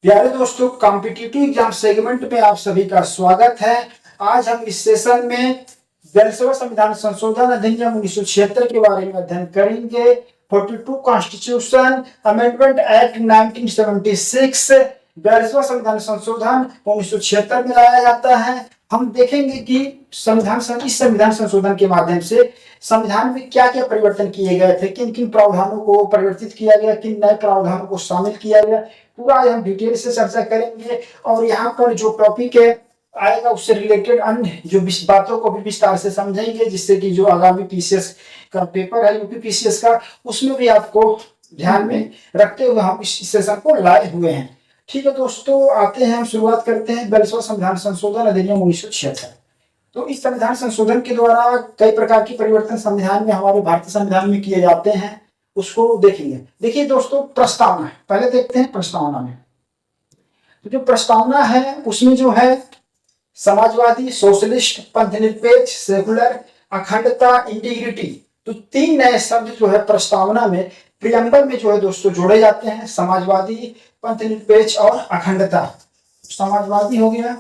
प्यारे दोस्तों, competitive exam segment में आप सभी का स्वागत है। आज हम इस सेशन में 42वां संविधान संशोधन अधिनियम 1976 के बारे में अध्ययन करेंगे। 42 कॉन्स्टिट्यूशन अमेंडमेंट एक्ट 1976 42वां संविधान संशोधन 1976 में लाया जाता है। हम देखेंगे कि इस संविधान संशोधन के माध्यम से संविधान में क्या क्या परिवर्तन किए गए थे, किन किन प्रावधानों को परिवर्तित किया गया, किन नए प्रावधानों को शामिल किया गया, पूरा हम डिटेल से चर्चा करेंगे। और यहाँ पर जो टॉपिक है आएगा उससे रिलेटेड अन्य जो बातों को भी विस्तार से समझेंगे, जिससे कि जो आगामी पीसीएस का पेपर है यूपी पीसीएस का, उसमें भी आपको ध्यान में रखते हुए हम इस सेशन को लाए हुए हैं। ठीक है दोस्तों, आते हैं, हम शुरुआत करते हैं 42वां संविधान संशोधन अधिनियम 1976। तो इस संविधान संशोधन के द्वारा कई प्रकार की परिवर्तन संविधान में, हमारे भारतीय संविधान में किए जाते हैं, उसको देखेंगे। देखिए दोस्तों, प्रस्तावना पहले देखते हैं। प्रस्तावना में तो जो प्रस्तावना है उसमें जो है समाजवादी, सोशलिस्ट, पंथनिरपेक्ष, सेकुलर, अखंडता, इंटीग्रिटी, तो 3 नए शब्द जो है प्रस्तावना में प्रियम्बल में जो है दोस्तों जोड़े जाते हैं। समाजवादी, पंथनिरपेक्ष और अखंडता। समाजवादी हो गया,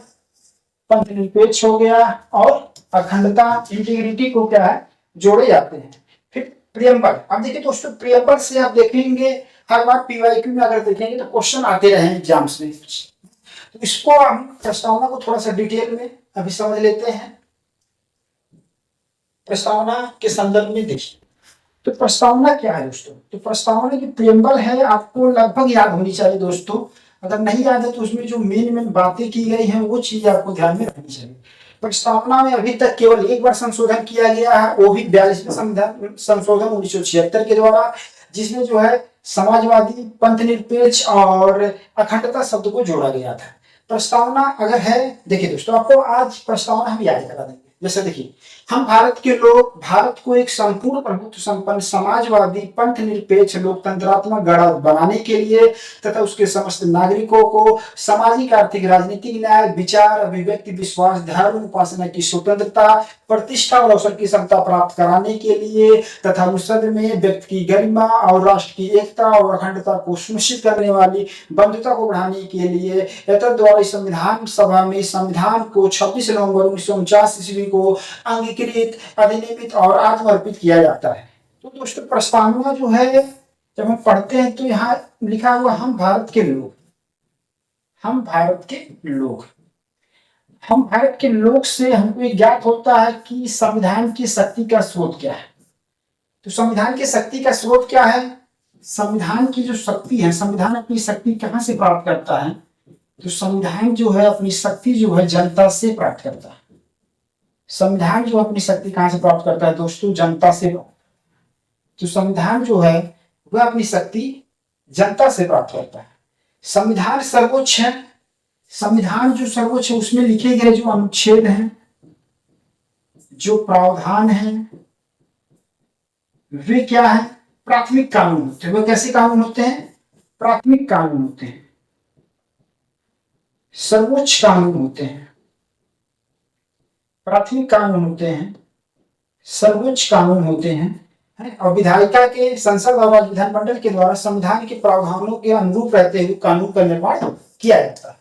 पंथनिरपेक्ष हो गया और अखंडता, इंटीग्रिटी को क्या है जोड़े जाते हैं। फिर प्रियम्बल। अब देखिए दोस्तों, प्रियम्बल से आप देखेंगे हर बार पीवाईक्यू में अगर देखेंगे तो क्वेश्चन आते रहे एग्जाम्स में। तो इसको हम प्रस्तावना को थोड़ा सा डिटेल में अभी समझ लेते हैं। प्रस्तावना के संदर्भ में देखिए, तो प्रस्तावना क्या है दोस्तों? तो प्रस्तावना की प्रियम्बल है, आपको लगभग याद होनी चाहिए दोस्तों। अगर नहीं याद है तो उसमें जो मेन बातें की गई हैं वो चीज आपको ध्यान में रखनी चाहिए। प्रस्तावना में अभी तक केवल एक बार संशोधन किया गया है, वो भी 42वें संविधान संशोधन 1976 के द्वारा, जिसमें जो है समाजवादी, पंथनिरपेक्ष और अखंडता शब्द को जोड़ा गया था। प्रस्तावना अगर है, देखिए दोस्तों, आपको आज प्रस्तावना हम याद करा देंगे। जैसे देखिए, हम भारत के लोग भारत को एक संपूर्ण प्रभुत्व संपन्न समाजवादी, पंथनिरपेक्ष, लोकतंत्रात्मक गणराज्य बनाने के लिए तथा उसके समस्त नागरिकों को सामाजिक, आर्थिक, राजनीतिक न्याय, विचार, अभिव्यक्ति, विश्वास, धर्म, उपासना की स्वतंत्रता, प्रतिष्ठा और अवसर की समता प्राप्त कराने के लिए तथा उस सदन में व्यक्ति की गरिमा और राष्ट्र की एकता और अखंडता को सुनिश्चित करने वाली बंधुता को बढ़ाने के लिए द्वारा संविधान सभा में संविधान को 26 नवंबर 1949 ईस्वी को अंगीकृत, अधिनियमित और आत्मर्पित किया जाता है। तो दोस्तों, प्रस्तावना जो है जब हम पढ़ते हैं तो यहाँ लिखा हुआ हम भारत के लोग, हम भारत के लोग, हम भारत के लोग से हमको ज्ञात होता है कि संविधान की शक्ति का स्रोत क्या है। तो संविधान की शक्ति का स्रोत क्या है? संविधान की जो शक्ति है, संविधान अपनी शक्ति कहाँ से प्राप्त करता है? तो संविधान जो है अपनी शक्ति जो है जनता से प्राप्त करता है। संविधान जो अपनी शक्ति कहां से प्राप्त करता है दोस्तों? जनता से। तो संविधान जो है वह अपनी शक्ति जनता से प्राप्त करता है। संविधान सर्वोच्च है। संविधान जो सर्वोच्च है उसमें लिखे गए जो अनुच्छेद हैं, जो प्रावधान हैं, वे क्या है? प्राथमिक कानून होते हैं। वे कैसे कानून होते हैं? प्राथमिक कानून होते हैं, सर्वोच्च कानून होते हैं, प्राथमिक कानून होते हैं, सर्वोच्च कानून होते हैं। और विधायिका के, संसद और विधानमंडल के द्वारा संविधान के प्रावधानों के अनुरूप रहते हुए कानून का निर्माण किया जाता है।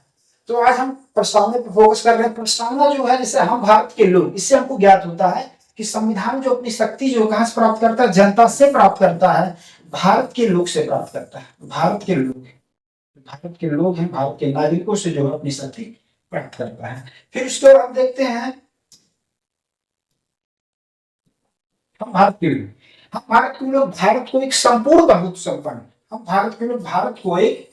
तो आज हम प्रस्तावना पर फोकस कर रहे हैं। प्रस्तावना जो है, जैसे हम भारत के लोग, इससे हमको ज्ञात होता है कि संविधान जो अपनी शक्ति जो कहां से प्राप्त करता है? जनता से प्राप्त करता है, भारत के लोग से प्राप्त करता है। भारत के लोग, भारत के लोग हैं, भारत के नागरिकों से जो अपनी शक्ति प्राप्त करता है। फिर उसके बाद हम देखते हैं हम भारत के लोग, हम भारत के लोग भारत को एक संपूर्ण प्रभुत्व संपन्न, हम भारत के लोग भारत को एक,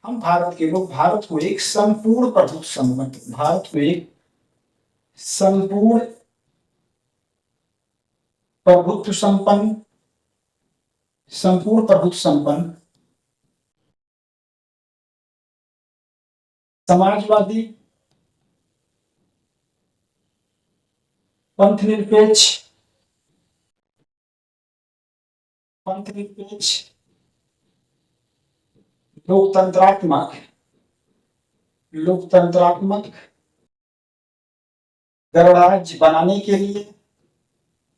हम भारत के लोग भारत को एक संपूर्ण प्रभुत्व संपन्न, भारत को एक संपूर्ण प्रभुत्व संपन्न, संपूर्ण प्रभुत्व संपन्न समाजवादी, पंथनिरपेक्ष, पंथनिरपेक्ष, लोकतंत्रात्मक, लोकतंत्रात्मक गणराज्य बनाने के लिए,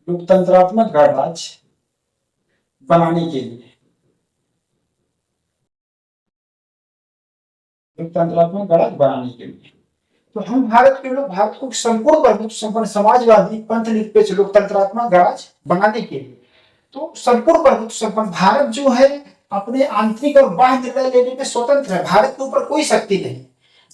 लोकतंत्रात्मक गणराज्य बनाने के लिए लोकतंत्रात्मक गणराज्य बनाने के लिए। तो हम भारत के लोग भारत को संपूर्ण प्रभुत्व संपन्न समाजवादी पंथ निरपेक्ष लोकतंत्रात्मक गणराज्य बनाने के लिए, तो संपूर्ण प्रभुत्व संपन्न भारत जो है अपने आंतरिक और बाह्य निर्णय लेने में स्वतंत्र है। भारत के ऊपर कोई शक्ति नहीं।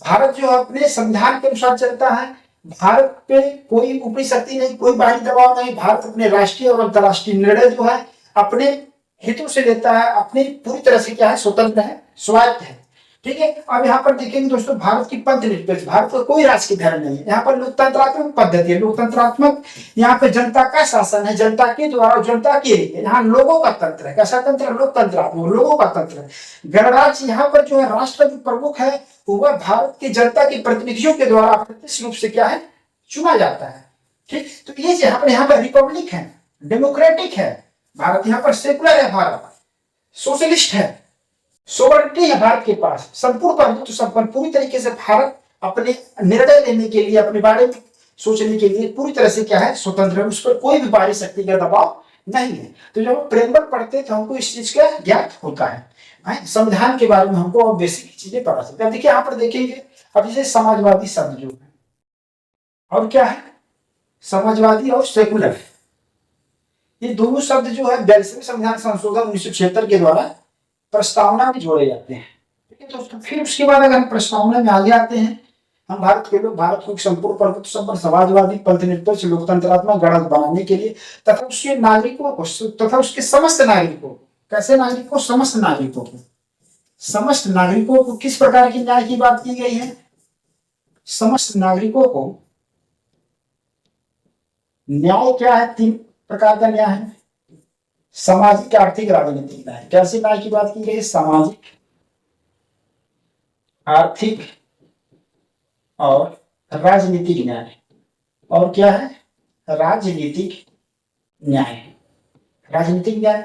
भारत जो है अपने संविधान के अनुसार चलता है। भारत पे कोई ऊपरी शक्ति नहीं, कोई बाहरी दबाव नहीं। भारत अपने राष्ट्रीय और अंतर्राष्ट्रीय निर्णय जो है अपने हितों से लेता है, अपनी पूरी तरह से क्या है, स्वतंत्र है, स्वायत्त है। ठीक है। अब यहाँ पर देखेंगे दोस्तों, भारत की पंथ निरपेक्ष, भारत का कोई राष्ट्रीय धर्म नहीं है। यहाँ पर लोकतंत्रात्मक पद्धति है, लोकतंत्रात्मक, यहाँ पे जनता का शासन है, जनता के द्वारा, जनता के लिए। यहाँ लोगों का तंत्र है। कैसा तंत्र है? लोकतंत्रात्मक, लोगों का तंत्र है। गणराज्य यहाँ पर जो है राष्ट्र जो प्रमुख है वह भारत की जनता के प्रतिनिधियों के द्वारा प्रत्यक्ष रूप से क्या है, चुना जाता है। ठीक। तो ये यहाँ पर रिपब्लिक है, डेमोक्रेटिक है भारत, यहाँ पर सेकुलर है भारत, सोशलिस्ट है, सोवरेनिटी है भारत के पास, संपूर्ण प्रभुत्व संपन्न, पूरी तरीके से भारत अपने निर्णय लेने के लिए, अपने बारे में सोचने के लिए पूरी तरह से क्या है, स्वतंत्र है। उस पर कोई भी बाहरी शक्ति का दबाव नहीं है। तो जब हम प्रेमबल पढ़ते हैं तो हमको इस चीज का ज्ञान होता है। संविधान के बारे में हमको और बेसिक चीजें पता चलती है। देखिए यहाँ पर देखेंगे, अब जैसे समाजवादी शब्द जो है और क्या है, समाजवादी और सेकुलर, ये दोनों शब्द जो है 42वें संविधान संशोधन 1976 के द्वारा प्रस्तावना में जोड़े जाते हैं। ठीक है दोस्तों। फिर उसके बाद अगर हम प्रस्तावना में आगे आते हैं, हम भारत के लोग भारत को संपूर्ण प्रभुत्व संपन्न समाजवादी पंथ निरपेक्ष लोकतंत्रात्मक गणराज्य बनाने के लिए तथा उसके नागरिकों को, तथा उसके समस्त नागरिकों को, कैसे नागरिकों, समस्त नागरिकों को, समस्त नागरिकों को किस प्रकार की न्याय की बात की गई है, समस्त नागरिकों को न्याय क्या है, 3 प्रकार का न्याय है। सामाजिक, आर्थिक, राजनीतिक न्याय। कैसे न्याय की बात की गई है, सामाजिक, आर्थिक और राजनीतिक न्याय। और क्या है, राजनीतिक न्याय, राजनीतिक न्याय।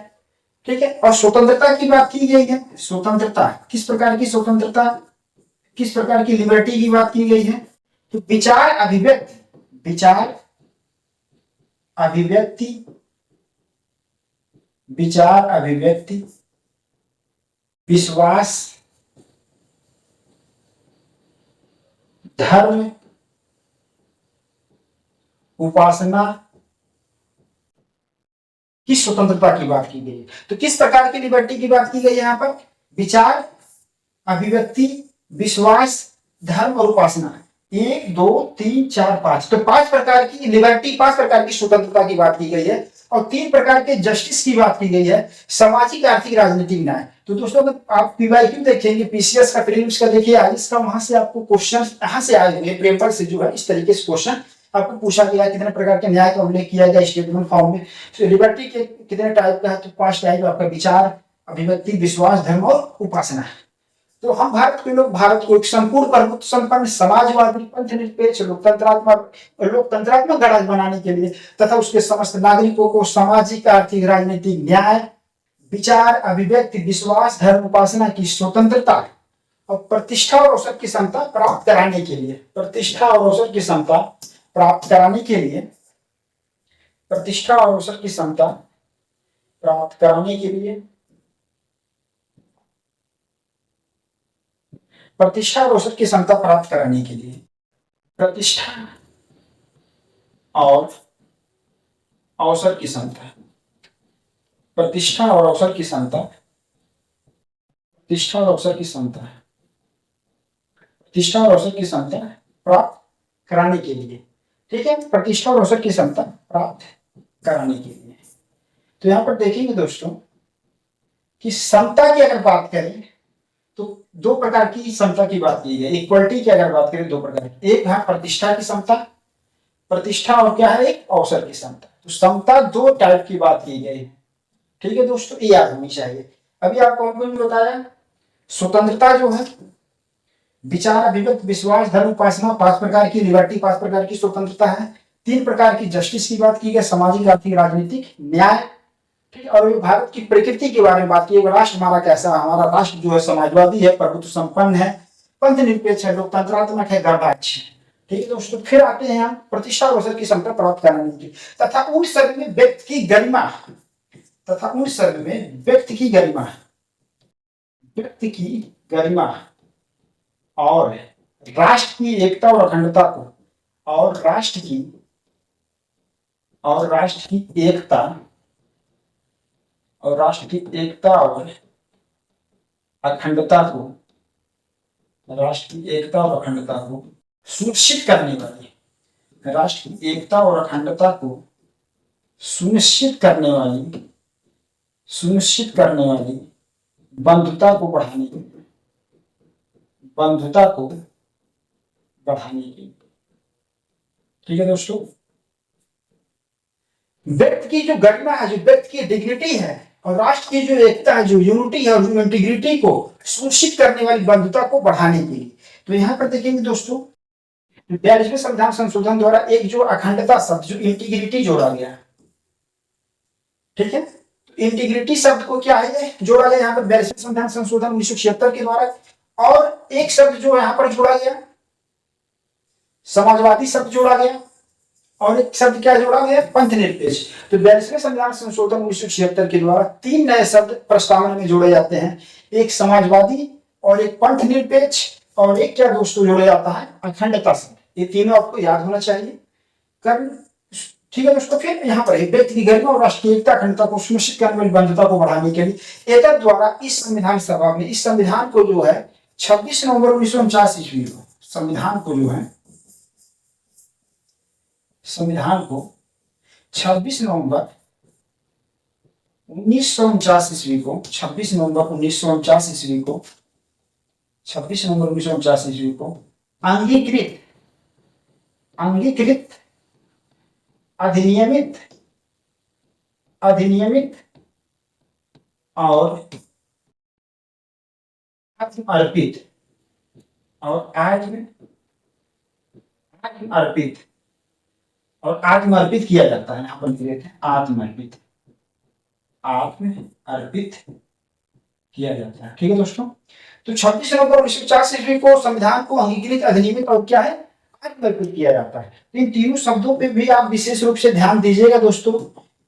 ठीक है। और स्वतंत्रता की बात की गई है। स्वतंत्रता, किस प्रकार की स्वतंत्रता, किस प्रकार की लिबर्टी की बात की गई है, तो विचार अभिव्यक्ति, विचार अभिव्यक्ति, विचार अभिव्यक्ति, विश्वास, धर्म, उपासना की स्वतंत्रता की बात की गई है। तो किस प्रकार की लिबर्टी की बात की गई है यहाँ पर, विचार अभिव्यक्ति, विश्वास, धर्म और उपासना। 1 2 3 4 5, तो 5 प्रकार की लिबर्टी, 5 प्रकार की स्वतंत्रता की बात की गई है। और 3 प्रकार के जस्टिस की बात की गई है, सामाजिक, आर्थिक, राजनीतिक न्याय। तो दोस्तों अगर आप पीवाईक्यू देखेंगे, पीसीएस का, प्रीलिम्स का देखिए आज इसका, वहां से आपको क्वेश्चन यहाँ से आए होंगे, पेपर से जो है इस तरीके से क्वेश्चन आपको पूछा गया, कितने प्रकार के न्याय का उल्लेख किया गया स्टेटमेंट फॉर्म में। तो लिबर्टी के कितने टाइप का है, तो 5 टाइप आपका, विचार अभिव्यक्ति, विश्वास, धर्म और उपासना। तो हम भारत के लोग भारत को एक संपूर्ण प्रभुत्व संपन्न समाजवादी पंथ निरपेक्ष लोकतंत्रात्मक गणराज्य बनाने के लिए तथा उसके समस्त नागरिकों को सामाजिक, आर्थिक, राजनीतिक न्याय, विचार अभिव्यक्ति, विश्वास, धर्म, उपासना की स्वतंत्रता और प्रतिष्ठा और अवसर की समता प्राप्त कराने के लिए, प्रतिष्ठा और अवसर की समता प्राप्त कराने के लिए, प्रतिष्ठा और अवसर की समता प्राप्त कराने के लिए, प्रतिष्ठा और अवसर की समता प्राप्त कराने के लिए, प्रतिष्ठा और अवसर की समता, प्रतिष्ठा और अवसर की समता, प्रतिष्ठा और अवसर की समता, प्रतिष्ठा और अवसर की समता प्राप्त कराने के लिए। ठीक है। प्रतिष्ठा और अवसर की समता प्राप्त कराने के लिए। तो यहां पर देखेंगे दोस्तों कि समता की अगर बात करें तो 2 प्रकार की समता की बात की गई। इक्वलिटी की अगर बात करें 2 प्रकार की, एक है प्रतिष्ठा की समता, प्रतिष्ठा, और क्या है, एक अवसर की समता। तो समता 2 टाइप की बात की गई। ठीक है दोस्तों, ये याद होनी चाहिए। अभी आपको बताया स्वतंत्रता जो है, विचार अभिव्यक्ति, विश्वास, धर्म, उपासना, 5 प्रकार की लिबर्टी, 5 प्रकार की स्वतंत्रता है। 3 प्रकार की जस्टिस की बात की गई, सामाजिक, आर्थिक, राजनीतिक न्याय। ठीक। और भारत की प्रकृति के बारे में बात की, राष्ट्र हमारा कैसा, हमारा राष्ट्र जो है समाजवादी है, प्रभुत्व संपन्न है, पंथ निरपेक्ष है, लोकतंत्रात्मक है, गणराज्य। ठीक है दोस्तों। फिर आते हैं हम प्रतिष्ठा और अवसर की समता प्राप्त कराने की, तथा उन सर्व में व्यक्ति की गरिमा, तथा उन सर्व में व्यक्ति की गरिमा, व्यक्ति की गरिमा और राष्ट्र की एकता और अखंडता को और राष्ट्र की एकता और राष्ट्र की एकता और अखंडता को राष्ट्र की एकता और अखंडता को सुनिश्चित करने वाली राष्ट्र की एकता और अखंडता को सुनिश्चित करने वाली बंधुता को बढ़ाने की ठीक है दोस्तों। व्यक्ति की जो गरिमा है, जो व्यक्ति की डिग्निटी है और राष्ट्र की जो एकता है, जो यूनिटी है और जो इंटीग्रिटी को सुनिश्चित करने वाली बंधुता को बढ़ाने के लिए। तो यहाँ पर देखेंगे दोस्तों 42वें संविधान संशोधन द्वारा एक जो अखंडता शब्द, जो इंटीग्रिटी जोड़ा गया, ठीक है। इंटीग्रिटी शब्द को क्या है जोड़ा गया यहाँ पर 42वें संविधान संशोधन 1976 के द्वारा। और एक शब्द जो यहाँ पर जोड़ा गया, समाजवादी शब्द जोड़ा गया और एक शब्द क्या जोड़ा गया, पंथ निरपेक्ष। तो 42वें संविधान संशोधन 1976 के द्वारा 3 नए शब्द प्रस्तावना में जोड़े जाते हैं, एक समाजवादी और एक पंथ निरपेक्ष और एक क्या दोस्तों जोड़ा जाता है, अखंडता शब्द। ये तीनों आपको याद होना चाहिए कर ठीक है दोस्तों। फिर यहाँ पर व्यक्ति की गरिमा और राष्ट्रीय एकता अखंडता को सुनिश्चित करने वाली बंधुता को बढ़ाने के लिए एतद द्वारा इस संविधान सभा में इस संविधान को जो है 26 नवंबर 1949 ईस्वी को संविधान को 26 नवंबर 1949 ईस्वी को 26 नवंबर 1949 ईस्वी को 26 नवंबर 1949 ईस्वी को अंगीकृत अधिनियमित और अर्पित किया जाता है। यहाँ पर आत्मर्पित किया जाता है, ठीक है दोस्तों। तो 26 नवंबर 1950 ईस्वी को संविधान को अंगीकृत अधिनियमित और क्या है, आत्मर्पित किया जाता है। तो इन तीनों शब्दों पे भी आप विशेष रूप से ध्यान दीजिएगा दोस्तों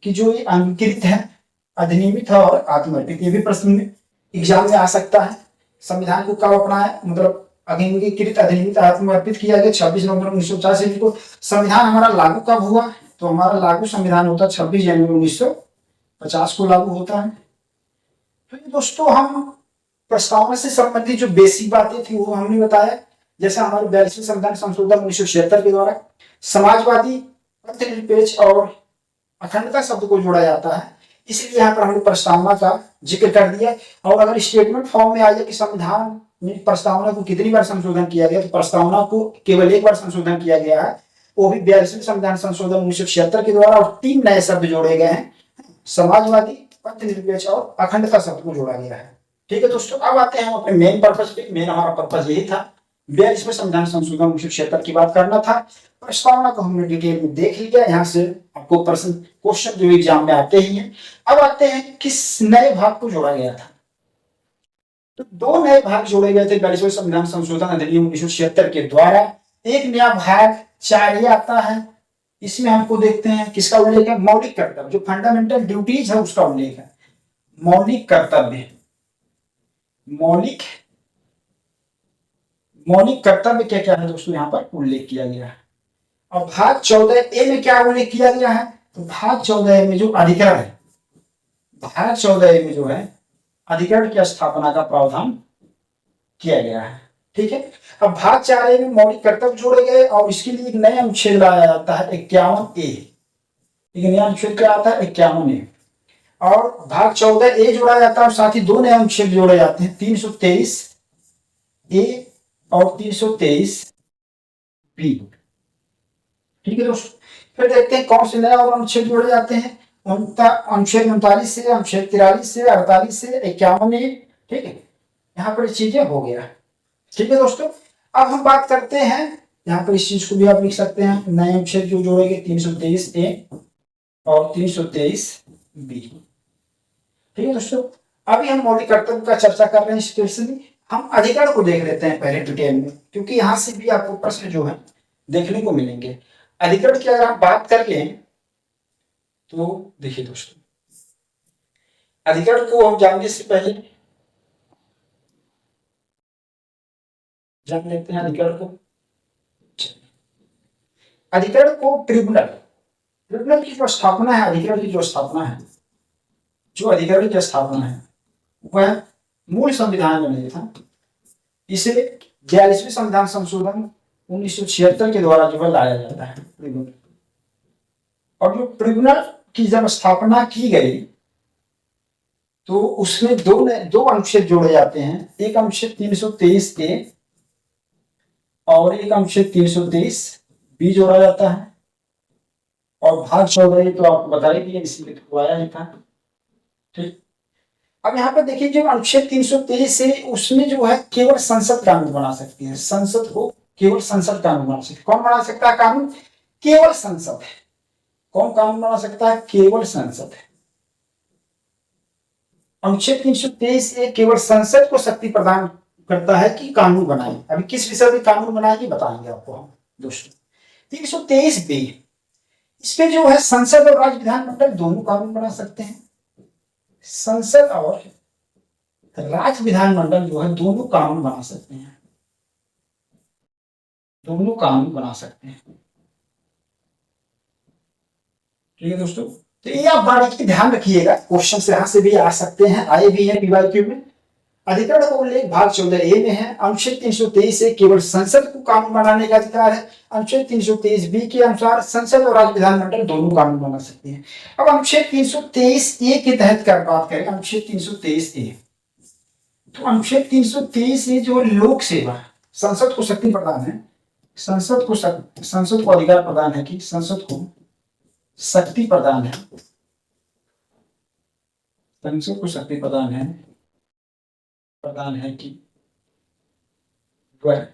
कि जो ये अंगीकृत है, अधिनियमित है और आत्मर्पित, ये भी प्रश्न में एग्जाम में आ सकता है। संविधान को कब अपनाया, मतलब अंगीकृत अधिनियमित आत्मर्पित किया गया 26 नवंबर 1950 ईस्वी को। संविधान हमारा लागू कब हुआ, तो हमारा लागू संविधान होता 26 जनवरी 1950 को लागू होता है। तो ये दोस्तों हम प्रस्तावना से संबंधित जो बेसिक बातें थी वो हमने बताया। जैसे हमारे 42वें संविधान संशोधन 1976 के द्वारा समाजवादी, पंथनिरपेक्ष और अखंडता शब्द को जोड़ा जाता है, इसलिए यहाँ पर हमने प्रस्तावना का जिक्र कर दिया। और अगर स्टेटमेंट फॉर्म में आ जाए कि संविधान में प्रस्तावना को कितनी बार संशोधन किया गया, तो प्रस्तावना को केवल एक बार संशोधन किया गया है, वो भी 42वें संविधान संशोधन 1976 के द्वारा, और 3 नए शब्द जोड़े गए हैं, समाजवादी, पंथनिरपेक्ष और अखंडता शब्द को जोड़ा गया है, ठीक है दोस्तों। अब आते हैं हम अपने मेन पर्पज पे। मेन हमारा पर्पज यही था, 42वें संविधान संशोधन 1976 की बात करना था। प्रस्तावना को हमने डिटेल में देख लिया। यहाँ से आपको क्वेश्चन जो एग्जाम में आते ही हैं। अब आते हैं किस नए भाग को जोड़ा गया था। तो 2 नए भाग जोड़े गए थे 42वें संविधान संशोधन अधिनियम 1976 के द्वारा। एक नया भाग 4 आता है, इसमें हमको देखते हैं किसका उल्लेख है, मौलिक कर्तव्य, जो फंडामेंटल ड्यूटीज है उसका उल्लेख है। मौलिक कर्तव्य क्या क्या है दोस्तों, यहाँ पर उल्लेख किया गया है। और भाग 14A में क्या उल्लेख किया गया है, तो भाग 14A में जो अधिकरण है, भाग 14A में जो है अधिकरण की स्थापना का प्रावधान किया गया है, ठीक है। अब भाग 4A में मौलिक कर्तव्य जोड़े गए और इसके लिए एक नया अनुच्छेद लाया जाता है 51A। एक नया अनुच्छेद क्या आता है, 51A। और भाग 14A जोड़ा जाता है और साथ ही 2 नए अनुच्छेद जोड़े जाते हैं, 323A और 323B, ठीक है दोस्तों। फिर देखते हैं कौन से नए और अनुच्छेद जोड़े जाते हैं। अनुच्छेद 39 से, अनुच्छेद 43 से, 48 से, 51A, ठीक है। यहाँ पर चीजें हो गया, ठीक है दोस्तों। अब हम बात करते हैं, यहाँ पर इस चीज को भी आप लिख सकते हैं, नए अनुच्छेद जो जोड़े गए 323A और 323B, ठीक है दोस्तों। अभी हम मौलिक कर्तव्य का चर्चा कर रहे हैं। स्पेशली हम अधिकरण को देख लेते हैं पहले डिटेल में, क्योंकि यहाँ से भी आपको प्रश्न जो है देखने को मिलेंगे। अधिकरण की अगर आप बात कर लें तो देखिए दोस्तों, अधिकरण को हम जानने से पहले जान लेते हैं अधिकरण को। अधिकरण को ट्रिब्यूनल, ट्रिब्यूनल की जो स्थापना है, अधिकरण की जो स्थापना है, जो अधिकरण की स्थापना है वह मूल संविधान में नहीं था। इसे 42वें संविधान संशोधन 1976 के द्वारा जो है लाया जाता है ट्रिब्यूनल। और जो ट्रिब्यूनल की जब स्थापना की गई तो उसमें दो अनुच्छेद जोड़े जाते हैं, एक अनुच्छेद 323A और एक अनुच्छेद 323B जोड़ा जाता है। और भाग 14 तो आपको बता ही दिया, इसलिए खुआया ही था। ठीक, अब यहाँ पर देखिए जो अनुच्छेद 323 है उसमें जो है केवल संसद कानून बना सकती है, संसद को केवल संसद कानून बना सकती है। कौन बना सकता है कानून? केवल संसद है। कौन कानून बना सकता है? केवल संसद है। अनुच्छेद 323 केवल संसद को शक्ति प्रदान करता है कि कानून बनाए। अभी किस विषय में कानून बनाएगी बताएंगे आपको हम दोस्तों। 323B इस पे जो है संसद और राज्य विधानमंडल दोनों कानून बना सकते हैं। संसद और राज्य विधानमंडल जो है दोनों कानून बना सकते हैं, दोनों कानून बना सकते हैं। ठीक है दोस्तों, तो ये आप बारीकी ध्यान रखिएगा, क्वेश्चन यहां से भी आ सकते हैं, आए भी हैं पीवाईक्यू में। अधिकरण का उल्लेख भाग 14A में है। अनुच्छेद 323 से केवल संसद को कानून बनाने का अधिकार है। अनुच्छेद 323B के अनुसार संसद और राज्य विधानमंडल दोनों कानून बना सकते हैं। अब अनुच्छेद 323A के तहत क्या बात करें? अनुच्छेद 323A, तो अनुच्छेद 323A जो लोक सेवा, संसद को शक्ति प्रदान है, संसद को अधिकार प्रदान है कि संसद को शक्ति प्रदान है, संसद को शक्ति प्रदान है कि वह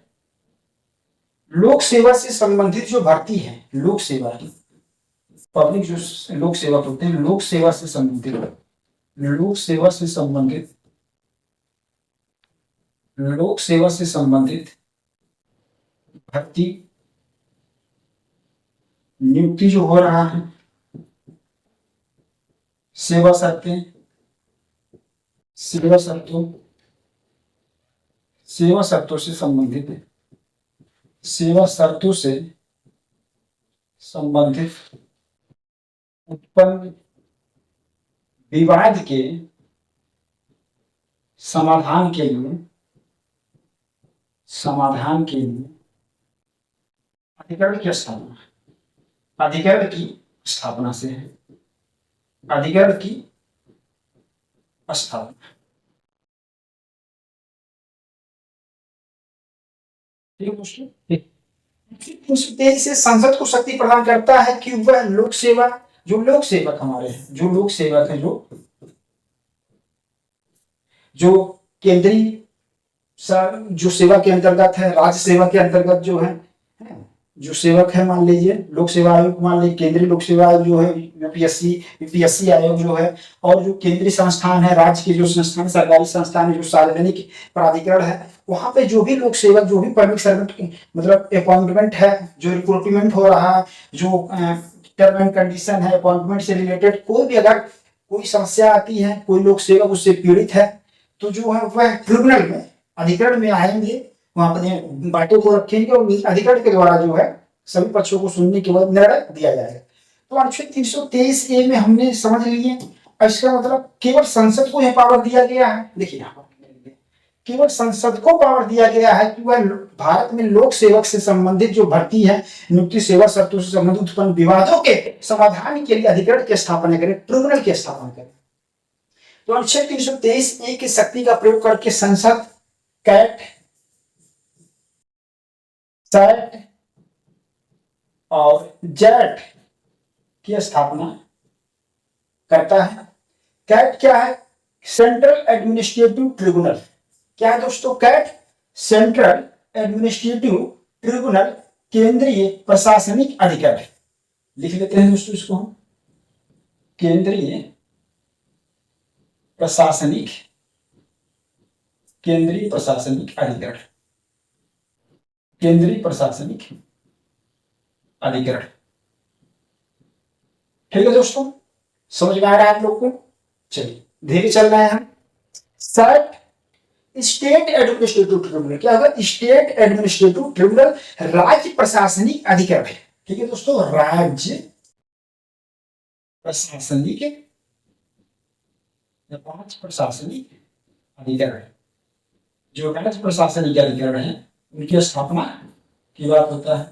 लोक सेवा से संबंधित जो भर्ती है, लोक सेवा की पब्लिक जो लोक सेवा होते हैं, लोक सेवा से संबंधित भर्ती नियुक्ति जो हो रहा है, सेवा शर्तों से संबंधित उत्पन्न विवाद के समाधान के लिए अधिकरण की स्थापना से है। अधिकरण की स्थापना, ठीक है दोस्तों। 323 से संसद को शक्ति प्रदान करता है कि वह लोक सेवा, जो लोक सेवक हमारे हैं, जो लोक सेवक है, जो केंद्रीय जो सेवा के अंतर्गत है, राज्य सेवा के अंतर्गत जो है, जो सेवक है, मान लीजिए लोक सेवा आयोग, मान लीजिए केंद्रीय लोक सेवा आयोग जो है, यूपीएससी आयोग जो है, और जो केंद्रीय संस्थान है, राज्य के जो संस्थान, सरकारी संस्थान है, जो सार्वजनिक प्राधिकरण है, वहां पे जो भी लोक सेवक, जो भी पब्लिक सर्वेंट मतलब अपॉइंटमेंट है, जो रिक्रूटमेंट हो रहा है, जो टर्म एंड कंडीशन है, अपॉइंटमेंट से रिलेटेड कोई भी अगर कोई समस्या आती है, कोई लोक सेवक उससे पीड़ित है, तो जो है वह ट्रिब्यूनल में, अधिकरण में आएंगे, वहां पर बातों को रखेंगे और अधिकरण के द्वारा जो है सभी पक्षों को सुनने के बाद निर्णय दिया जाएगा। तो अनुच्छेद 323A में हमने समझ लिए, इसका मतलब केवल संसद को यह पावर दिया गया है। देखिए यहाँ पर केवल संसद को पावर दिया गया है कि वह भारत में लोक सेवक से संबंधित जो भर्ती है, नियुक्ति, सेवा शर्तों से संबंधित उत्पन्न विवादों के समाधान के लिए अधिकरण की स्थापना करें, ट्रिब्यूनल की स्थापना करें। तो अनुच्छेद 323A की शक्ति का प्रयोग करके संसद कैट, सैट और जेट की स्थापना करता है। कैट क्या है? Central administrative tribunal. क्या है दोस्तों कैट? सेंट्रल एडमिनिस्ट्रेटिव ट्रिब्यूनल, केंद्रीय प्रशासनिक अधिकरण। लिख लेते हैं दोस्तों इसको हम, केंद्रीय प्रशासनिक अधिकरण, केंद्रीय प्रशासनिक अधिकरण। ठीक है दोस्तों, समझ में आ रहा है आप लोग को? चलिए धीरे चल रहे हैं हम। सैट स्टेट एडमिनिस्ट्रेटिव ट्रिब्यूनल क्या होगा? स्टेट एडमिनिस्ट्रेटिव ट्रिब्यूनल राज्य प्रशासनिक अधिकरण है। ठीक है दोस्तों, राज्य प्रशासनिक अधिकरण, जो राज्य प्रशासनिक अधिकरण है उनकी स्थापना की बात होता है।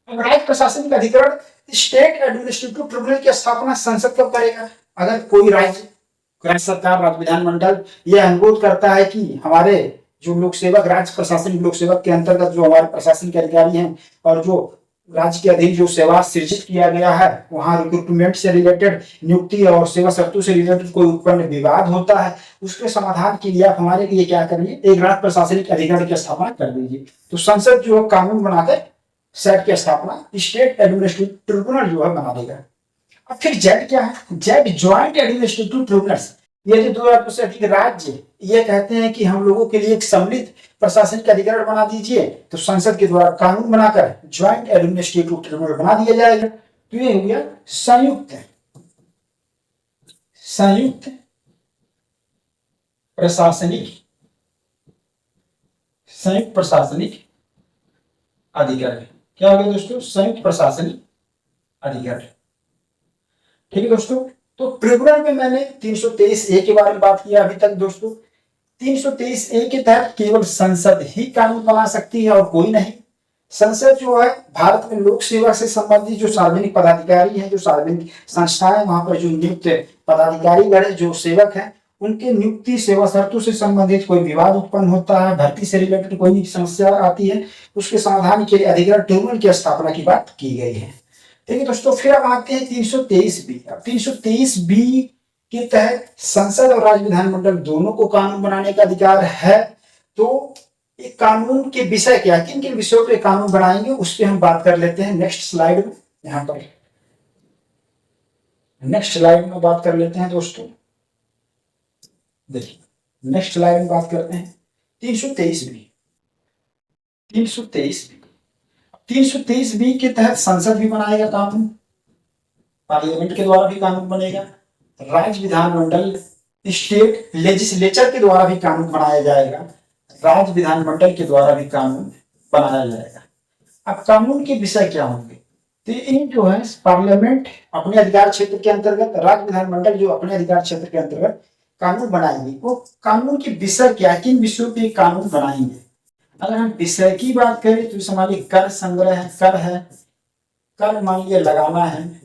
अब राज्य प्रशासनिक अधिकरण स्टेट एडमिनिस्ट्रेटिव ट्रिब्यूनल की स्थापना संसद कब करेगा? अगर कोई राज्य सरकार, राज्य विधानमंडल यह अनुरोध करता है कि हमारे जो लोक सेवक, राज्य प्रशासनिक लोक सेवक के अंतर्गत जो हमारे प्रशासन के अधिकारी हैं और जो राज्य के अधीन जो सेवा सृजित किया गया है, वहां रिक्रूटमेंट से रिलेटेड, नियुक्ति और सेवा शर्तों से रिलेटेड कोई उत्पन्न विवाद होता है, उसके समाधान के लिए आप हमारे लिए क्या करिए? एक राज्य प्रशासनिक अधिकरण की स्थापना कर दीजिए। तो संसद जो कानून बनाकर सेट की स्थापना स्टेट एडमिनिस्ट्रेटिव ट्रिब्यूनल जो है बना देगा। अब फिर जेड क्या है? Z joint administrative tribunals. ये जो 2 से अधिक राज्य ये कहते हैं कि हम लोगों के लिए एक सम्मिलित प्रशासनिक अधिकरण बना दीजिए, तो संसद के द्वारा कानून बनाकर ज्वाइंट एडमिनिस्ट्रेटिव ट्रिब्यूनल बना दिया जाएगा। तो ये हो गया संयुक्त प्रशासनिक अधिकरण। क्या हो गया दोस्तों? संयुक्त प्रशासनिक अधिकरण। ठीक है दोस्तों, तो ट्रिब्यूनल में मैंने 323A के बारे में बात किया अभी तक दोस्तों। 323A के तहत केवल संसद ही कानून बना सकती है और कोई नहीं। संसद जो है भारत में लोक सेवा से संबंधित जो सार्वजनिक पदाधिकारी हैं, जो सार्वजनिक संस्थाएं, वहां पर जो नियुक्त पदाधिकारी गण जो सेवक हैं, उनके नियुक्ति, सेवा शर्तों से संबंधित कोई विवाद उत्पन्न होता है, भर्ती से रिलेटेड कोई समस्या आती है, उसके समाधान के लिए अधिकरण ट्रिब्यूनल की स्थापना की बात की गई है। ठीक है दोस्तों, फिर अब आते हैं 323B। अब 323B के तहत संसद और राज्य विधानमंडल दोनों को कानून बनाने का अधिकार है। तो एक कानून के विषय क्या, किन किन विषयों पे कानून बनाएंगे, उस पर हम बात कर लेते हैं नेक्स्ट स्लाइड में। यहां पर नेक्स्ट स्लाइड में बात कर लेते हैं दोस्तों। देखिए नेक्स्ट स्लाइड में बात करते हैं 323B। 323B के तहत संसद भी बनाएगा कानून, पार्लियामेंट के द्वारा भी कानून बनेगा, राज्य विधानमंडल स्टेट लेजिस्लेचर के द्वारा भी कानून बनाया जाएगा, राज्य विधानमंडल के द्वारा भी कानून बनाया जाएगा। अब कानून के विषय क्या होंगे? तो इन जो है पार्लियामेंट अपने अधिकार क्षेत्र के अंतर्गत, राज्य विधानमंडल जो अपने अधिकार क्षेत्र के अंतर्गत कानून बनाएंगे। वो कानून के विषय क्या, किन विषयों पे कानून बनाएंगे? अगर हम विषय की बात करें तो हमारी कर संग्रह है, कर मान लीजिए लगाना है,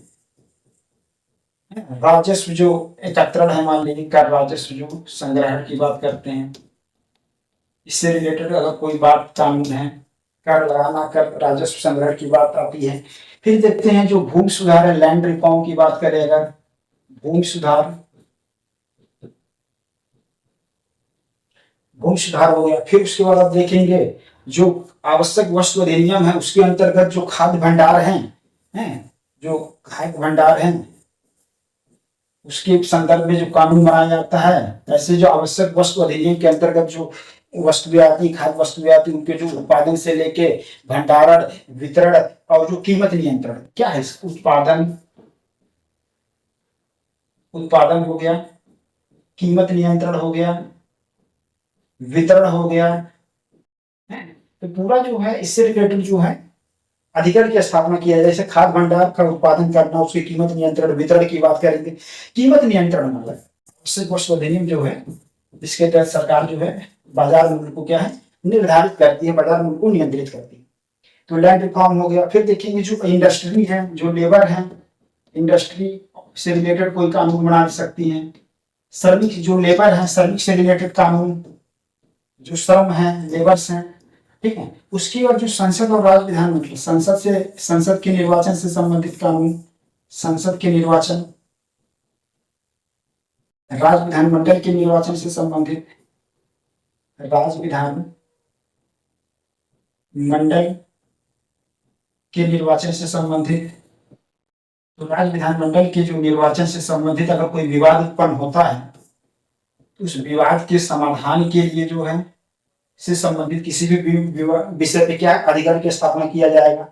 राजस्व जो एकत्रण है, मान लीजिए कर राजस्व जो संग्रहण की बात करते हैं, इससे रिलेटेड अगर कोई बात कानून है, कर लगाना, कर राजस्व संग्रह की बात आती है। फिर देखते हैं जो भूमि सुधार है, लैंड रिफॉर्म की बात करें, अगर भूमि सुधार हो गया। फिर उसके बाद आप देखेंगे जो आवश्यक वस्तु अधिनियम है, उसके अंतर्गत जो खाद्य भंडार हैं, जो खाद्य भंडार हैं, उसके संदर्भ में जो कानून बनाया जाता है। ऐसे जो आवश्यक वस्तु अधिनियम के अंतर्गत जो वस्तुएं आती, खाद्य वस्तुएं आती, उनके जो उत्पादन से लेके भंडारण, वितरण और जो कीमत नियंत्रण क्या है, उत्पादन हो गया, कीमत नियंत्रण हो गया, वितरण हो गया, तो पूरा जो है इससे रिलेटेड जो है अधिकरण की स्थापना किया जाए। जैसे खाद्य भंडार का उत्पादन करना, उसकी कीमत नियंत्रण, वितरण की बात करेंगे। कीमत नियंत्रण मतलब आवश्यक वस्तु अधिनियम जो है, इसके तहत सरकार जो है बाजार मूल्य को क्या है निर्धारित करती है, बाजार मूल्य को नियंत्रित करती है। तो लैंड रिफॉर्म हो गया। फिर देखेंगे जो इंडस्ट्री है, जो लेबर है, इंडस्ट्री से रिलेटेड कोई कानून बना सकती है। श्रमिक जो लेबर है, श्रमिक से रिलेटेड कानून, जो श्रम है, लेबर्स हैं, ठीक है। उसकी और जो संसद और राज्य विधानमंडल, संसद के निर्वाचन से संबंधित कानून, संसद के निर्वाचन, राज्य विधानमंडल के निर्वाचन से संबंधित, राज्य विधान मंडल के निर्वाचन से संबंधित। तो राज्य विधानमंडल के जो निर्वाचन से संबंधित अगर कोई विवाद उत्पन्न होता है, तो उस विवाद के समाधान के लिए जो है से संबंधित किसी भी विषय पे क्या अधिकरण की स्थापना किया जाएगा,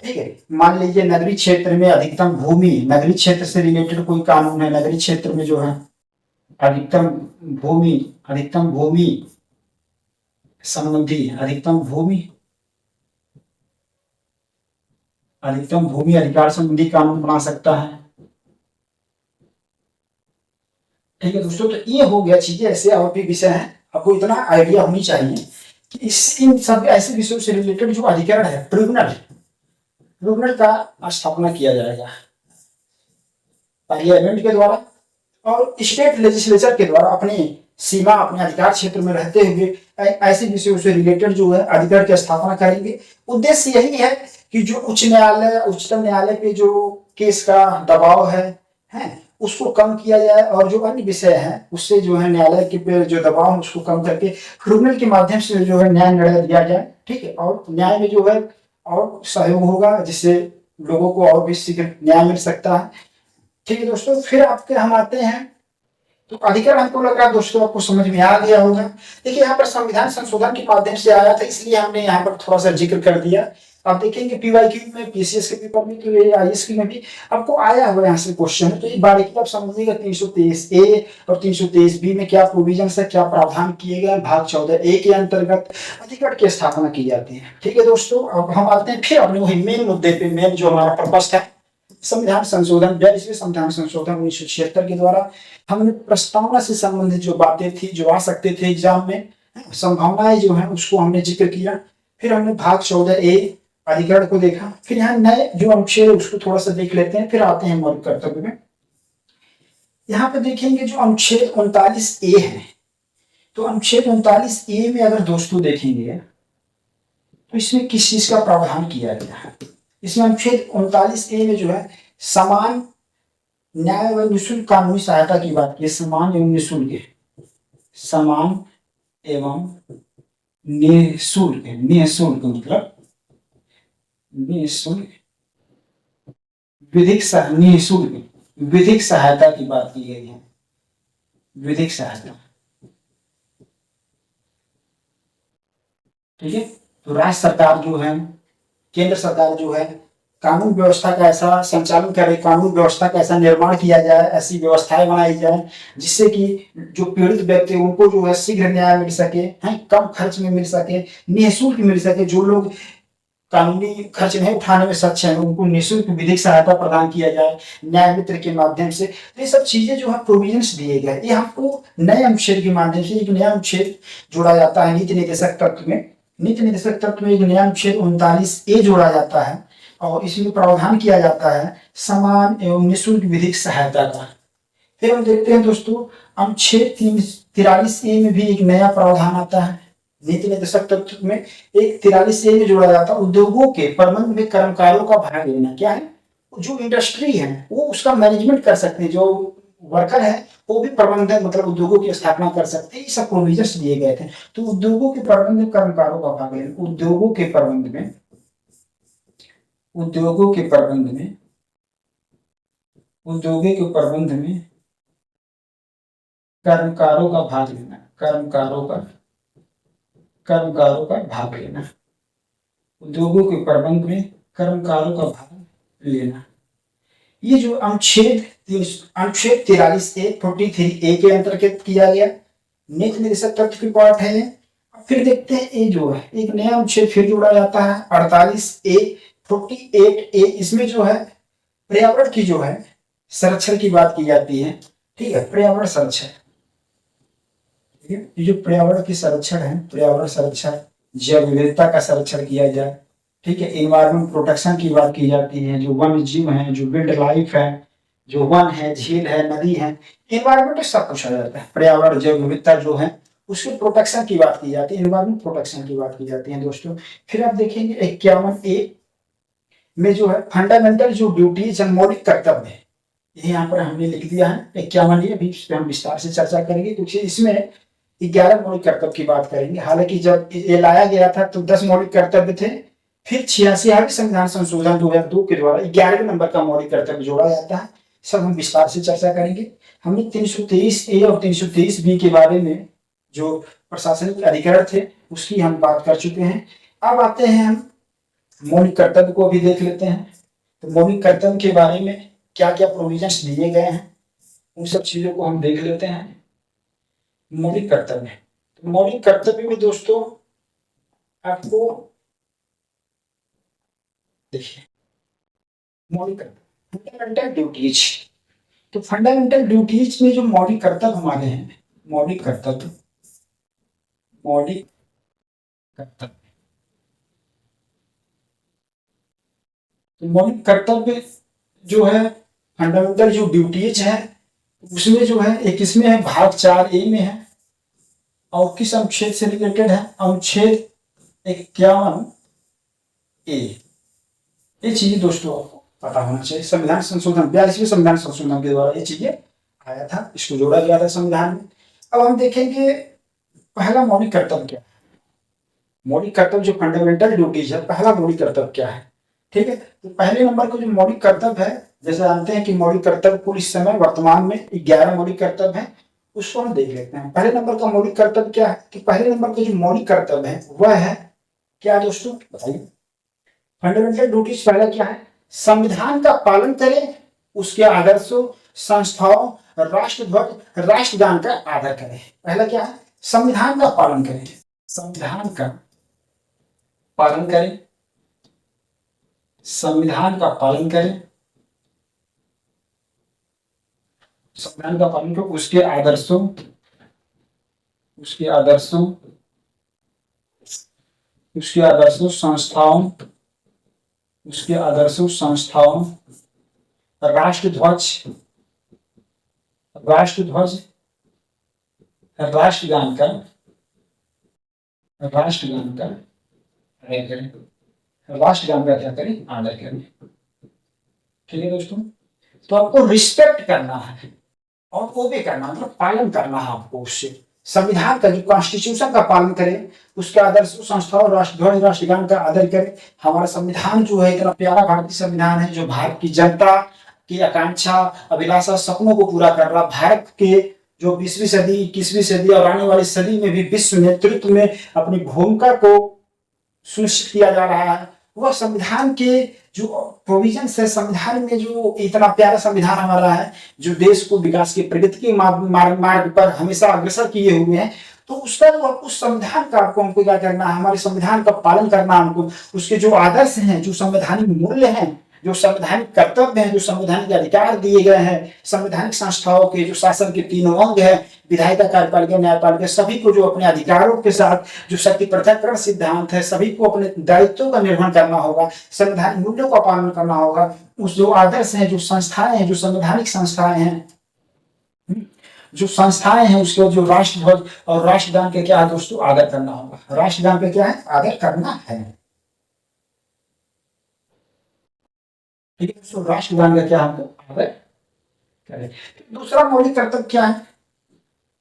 ठीक है। मान लीजिए नगरीय क्षेत्र में अधिकतम भूमि, नगरीय क्षेत्र से रिलेटेड कोई कानून है, नगरीय क्षेत्र में जो है अधिकतम भूमि अधिकतम भूमि संबंधी अधिकतम भूमि अधिकार संबंधी कानून बना सकता है। ठीक है दोस्तों, तो ये हो गया चीजें, ऐसे और भी विषय हैं, आपको इतना आइडिया होनी चाहिए कि इस इन सब ऐसे विषयों से रिलेटेड जो अधिकरण है, ट्रिब्यूनल का स्थापना किया जाएगा पार्लियामेंट के द्वारा और स्टेट लेजिस्लेचर के द्वारा अपनी सीमा, अपने अधिकार क्षेत्र में रहते हुए ऐसे विषयों से रिलेटेड जो है अधिकरण की स्थापना करेंगे। उद्देश्य यही है कि जो उच्चतम न्यायालय पे जो केस का दबाव है उसको कम किया जाए और जो अन्य विषय है उससे जो है न्यायालय के पे जो दबाव है उसको कम करके ट्रिब्यूनल के माध्यम से जो है न्याय निर्णय दिया जाए। ठीक है, और न्याय में जो है और सहयोग होगा, जिससे लोगों को और भी शीघ्र न्याय मिल सकता है। ठीक है दोस्तों, फिर आपके हम आते हैं, तो अधिकरण हमको लग रहा है दोस्तों आपको समझ में आ गया होगा। देखिए यहाँ पर संविधान संशोधन के माध्यम से आया था, इसलिए हमने यहाँ पर थोड़ा सा जिक्र कर दिया। आप देखेंगे पीवाईक्यू में, पीसीएस के पेपर में, तो आईएएस में भी आपको आया हुआ यहाँ से क्वेश्चन है, तो ये बारीकी आप समझिएगा। 323A और 323B में क्या प्रोविजन है, क्या प्रावधान किए गए, भाग 14A के अंतर्गत अधिकरण की स्थापना की जाती है। ठीक है दोस्तों, अब हम आते हैं फिर अपने वही मेन मुद्दे पे, मेन जो हमारा पर्पस है संविधान संशोधन, 42वें संविधान संशोधन 1976 के द्वारा हमने प्रस्तावना से संबंधित जो बातें थी, जो आ सकते थे एग्जाम में, संभावनाएं जो है उसको हमने जिक्र किया। फिर हमने भाग 14A अधिकरण को देखा, फिर यहाँ नए जो अनुच्छेद उसको थोड़ा सा देख लेते हैं, फिर आते हैं मौलिक कर्तव्य में। यहाँ पे देखेंगे जो अनुच्छेद 39A है, तो अनुच्छेद 39A में अगर दोस्तों देखेंगे तो इसमें किस चीज का प्रावधान किया गया है। इसमें अनुच्छेद 39A में जो है समान न्याय एवं निःशुल्क कानूनी सहायता की बात की, समान एवं निःशुल्क, समान एवं निःशुल्क, निःशुल्क मतलब निःशुल्क निःशुल्क विधिक सहायता की बात की गई है, विधिक सहायता। ठीक है, तो राज्य सरकार जो है, केंद्र सरकार जो है कानून व्यवस्था का ऐसा संचालन करे, कानून व्यवस्था का ऐसा निर्माण किया जाए, ऐसी व्यवस्थाएं बनाई जाए जिससे कि जो पीड़ित व्यक्ति उनको जो है शीघ्र न्याय मिल सके, है कम खर्च में मिल सके, निःशुल्क मिल सके। जो लोग कानूनी खर्च नहीं उठाने में सक्षम है उनको निःशुल्क विधिक सहायता प्रदान किया जाए न्याय मित्र के माध्यम से। तो ये सब चीजें जो है प्रोविजंस दिए गए, ये हमको नए अनुच्छेद के माध्यम से एक नया अनुच्छेद जोड़ा जाता है नीति निर्देशक तत्व में। नीति निर्देशक तत्व में एक नया अनुच्छेद 39A जोड़ा जाता है और इसमें प्रावधान किया जाता है समान एवं निःशुल्क विधिक सहायता का। फिर हम देखते हैं दोस्तों अनुच्छेद 43A में भी एक नया प्रावधान आता है नीति निर्देशक तत्व में। एक 43A में जोड़ा जाता है उद्योगों के प्रबंध में कर्मकारों का भाग लेना। क्या है, जो इंडस्ट्री है वो उसका मैनेजमेंट कर सकते हैं, जो वर्कर है वो भी प्रबंधन मतलब उद्योगों की स्थापना कर सकते हैं। ये सब प्रोविजंस दिए गए थे। तो उद्योगों के प्रबंध में कर्मकारों का भाग लेना, उद्योगों के प्रबंध में उद्योगों के प्रबंध में कर्मकारों का भाग लेना, कर्मकारों का भाग लेना, उद्योगों के प्रबंध में कर्मकारों का भाग लेना। ये जो अनुच्छेद 43A 43A के अंतर्गत किया गया नीति निर्देशक तत्व की पार्ट है। फिर देखते हैं ये जो है एक नया अनुच्छेद फिर जोड़ा जाता है 48A 48A। इसमें जो है पर्यावरण की जो है संरक्षण की बात की जाती है। ठीक है, पर्यावरण संरक्षण, ये जो पर्यावरण की संरक्षण है, पर्यावरण संरक्षण, जैव विविधता का संरक्षण किया जाए। ठीक है, एनवायरमेंट प्रोटेक्शन की बात की जाती है। जो वन्य जीव है, जो वाइल्ड लाइफ है, जो वन है, झील है, नदी है, एनवायरमेंट सब कुछ आ जाता है। पर्यावरण जैव विविधता जो है उसके प्रोटेक्शन की बात की जाती है, एनवायरमेंट प्रोटेक्शन की बात की जाती है दोस्तों। फिर आप देखेंगे 51A में जो है फंडामेंटल जो ड्यूटीज है, मौलिक कर्तव्य है, ये यहाँ पर हमने लिख दिया है 51A। अभी इस पर हम विस्तार से चर्चा करेंगे क्योंकि इसमें 11 मौलिक कर्तव्य की बात करेंगे। हालांकि जब ये लाया गया था तो 10 मौलिक कर्तव्य थे, फिर 86वें संविधान संशोधन 2002 के द्वारा 11वें नंबर का मौलिक कर्तव्य जोड़ा जाता है। सब हम विस्तार से चर्चा करेंगे। हमने 323A और 323B के बारे में जो प्रशासनिक अधिकरण थे उसकी हम बात कर चुके हैं। अब आते हैं हम मौलिक कर्तव्य को भी देख लेते हैं। तो मौलिक कर्तव्य के बारे में क्या क्या प्रोविजंस दिए गए हैं उन सब चीजों को हम देख लेते हैं। मौलिक कर्तव्य। तो मौलिक कर्तव्य में दोस्तों आपको देखिए, मौलिक कर्तव्य फंडामेंटल ड्यूटीज। तो फंडामेंटल ड्यूटीज में जो मौलिक कर्तव्य हमारे हैं, मौलिक कर्तव्य, मौलिक कर्तव्य, तो मौलिक कर्तव्य जो है, फंडामेंटल जो ड्यूटीज है, उसमें जो है एक इसमें है, भाग 4A में है, और किस अनुच्छेद से रिलेटेड है, अनुच्छेद 51A। ये चीजें दोस्तों आपको पता होना चाहिए। संविधान संशोधन 42वें संविधान संशोधन के द्वारा ये चीजें आया था, इसको जोड़ा गया था संविधान में। अब हम देखेंगे पहला मौलिक कर्तव्य क्या है। मौलिक कर्तव्य जो फंडामेंटल ड्यूटीज है, पहला मौलिक कर्तव्य क्या है, ठीक है। तो पहले नंबर का जो मौलिक कर्तव्य है, जैसे जानते हैं कि मौलिक कर्तव्य कुल इस समय वर्तमान में 11 मौलिक कर्तव्य है, उसको हम देख लेते हैं। पहले नंबर का मौलिक कर्तव्य क्या है, कि पहले नंबर का जो मौलिक कर्तव्य है वह है क्या दोस्तों, बताइए। फंडामेंटल ड्यूटीज पहला क्या है, संविधान का पालन करें, उसके आदर्शों, संस्थाओं, राष्ट्रध्वज, राष्ट्रगान का आदर करें। पहला क्या है, संविधान का पालन करें, संविधान का पालन करें, संविधान का पालन करें, संविधान का पालन करें, उसके आदर्शों, उसके आदर्शों, उसके आदर्शों, संस्थाओं, उसके आदर्शों, संस्थाओं, राष्ट्रध्वज, राष्ट्रध्वज, राष्ट्रगान का, राष्ट्रगान का आदर करें, राष्ट्रगान का क्या करें, आदर करें। ठीक है दोस्तों, तो आपको रिस्पेक्ट करना है और ओबे करना, मतलब पालन करना है आपको उससे। संविधान का जो कॉन्स्टिट्यूशन का पालन करें, उसके आदर्शों, संस्थाओं, राष्ट्रध्वज, राष्ट्रगान का आदर करें। हमारा संविधान जो है इतना प्यारा भारतीय संविधान है, जो भारत की जनता की आकांक्षा, अभिलाषा, सपनों को पूरा कर रहा। भारत के जो 20वीं सदी, 21वीं सदी और आने वाली सदी में भी विश्व नेतृत्व में अपनी भूमिका को सुनिश्चित किया जा रहा है, वह संविधान के जो प्रोविजन है, संविधान में जो इतना प्यारा संविधान हमारा है, जो देश को विकास की प्रगति के मार्ग पर हमेशा अग्रसर किए हुए हैं। तो उसका जो उस संविधान का आपको हमको क्या करना है, हमारे संविधान का पालन करना हमको। उसके जो आदर्श हैं, जो संवैधानिक मूल्य हैं, जो संवैधानिक कर्तव्य हैं, जो संवैधानिक अधिकार दिए गए हैं, संवैधानिक संस्थाओं के जो शासन के तीनों अंग है, विधायिका, कार्यपालिका, न्यायपालिका, सभी को जो अपने अधिकारों के साथ जो शक्ति पृथक्करण सिद्धांत है, सभी को अपने दायित्वों का निर्वहन करना होगा, संवैधानिक मूल्यों का पालन करना होगा। उस जो आदर्श है, जो संस्थाएं हैं, जो संवैधानिक संस्थाएं हैं, जो संस्थाएं हैं, उसके जो राष्ट्रध्वज और राष्ट्रगान के क्या है दोस्तों, आदर करना होगा। राष्ट्रगान पे क्या है, आदर करना है। ठीक है दोस्तों, राष्ट्रगान का क्या हमको आदर करें। दूसरा मौलिक कर्तव्य क्या है,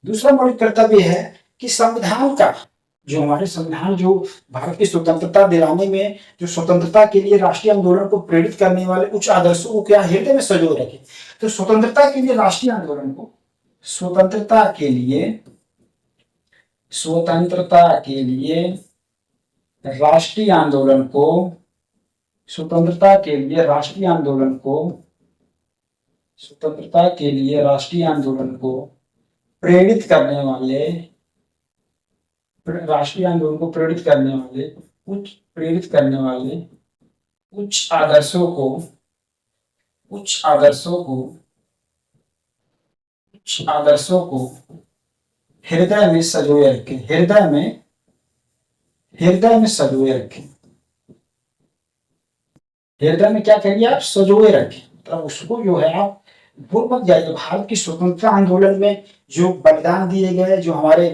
दूसरा मौलिक कर्तव्य है कि संविधान का जो हमारे संविधान, जो भारत की स्वतंत्रता दिलाने में, जो स्वतंत्रता के लिए राष्ट्रीय आंदोलन को प्रेरित करने वाले उच्च आदर्शों को क्या हृदय में संजोए रखे। तो स्वतंत्रता के लिए राष्ट्रीय आंदोलन को, स्वतंत्रता के लिए, स्वतंत्रता के लिए राष्ट्रीय आंदोलन को, स्वतंत्रता के लिए राष्ट्रीय आंदोलन को, स्वतंत्रता के लिए राष्ट्रीय आंदोलन को प्रेरित करने वाले, राष्ट्रीय आंदोलन को प्रेरित करने वाले, प्रेरित करने वाले उच्च आदर्शों को, उच्च आदर्शों को, उच्च आदर्शों को हृदय में संजोए रखें, हृदय में, हृदय में संजोए रखें। हृदय में क्या करिए आप, संजोए रखें, मतलब उसको जो है आप भूल मत जाइए। भारत की स्वतंत्रता आंदोलन में जो बलिदान दिए गए, जो हमारे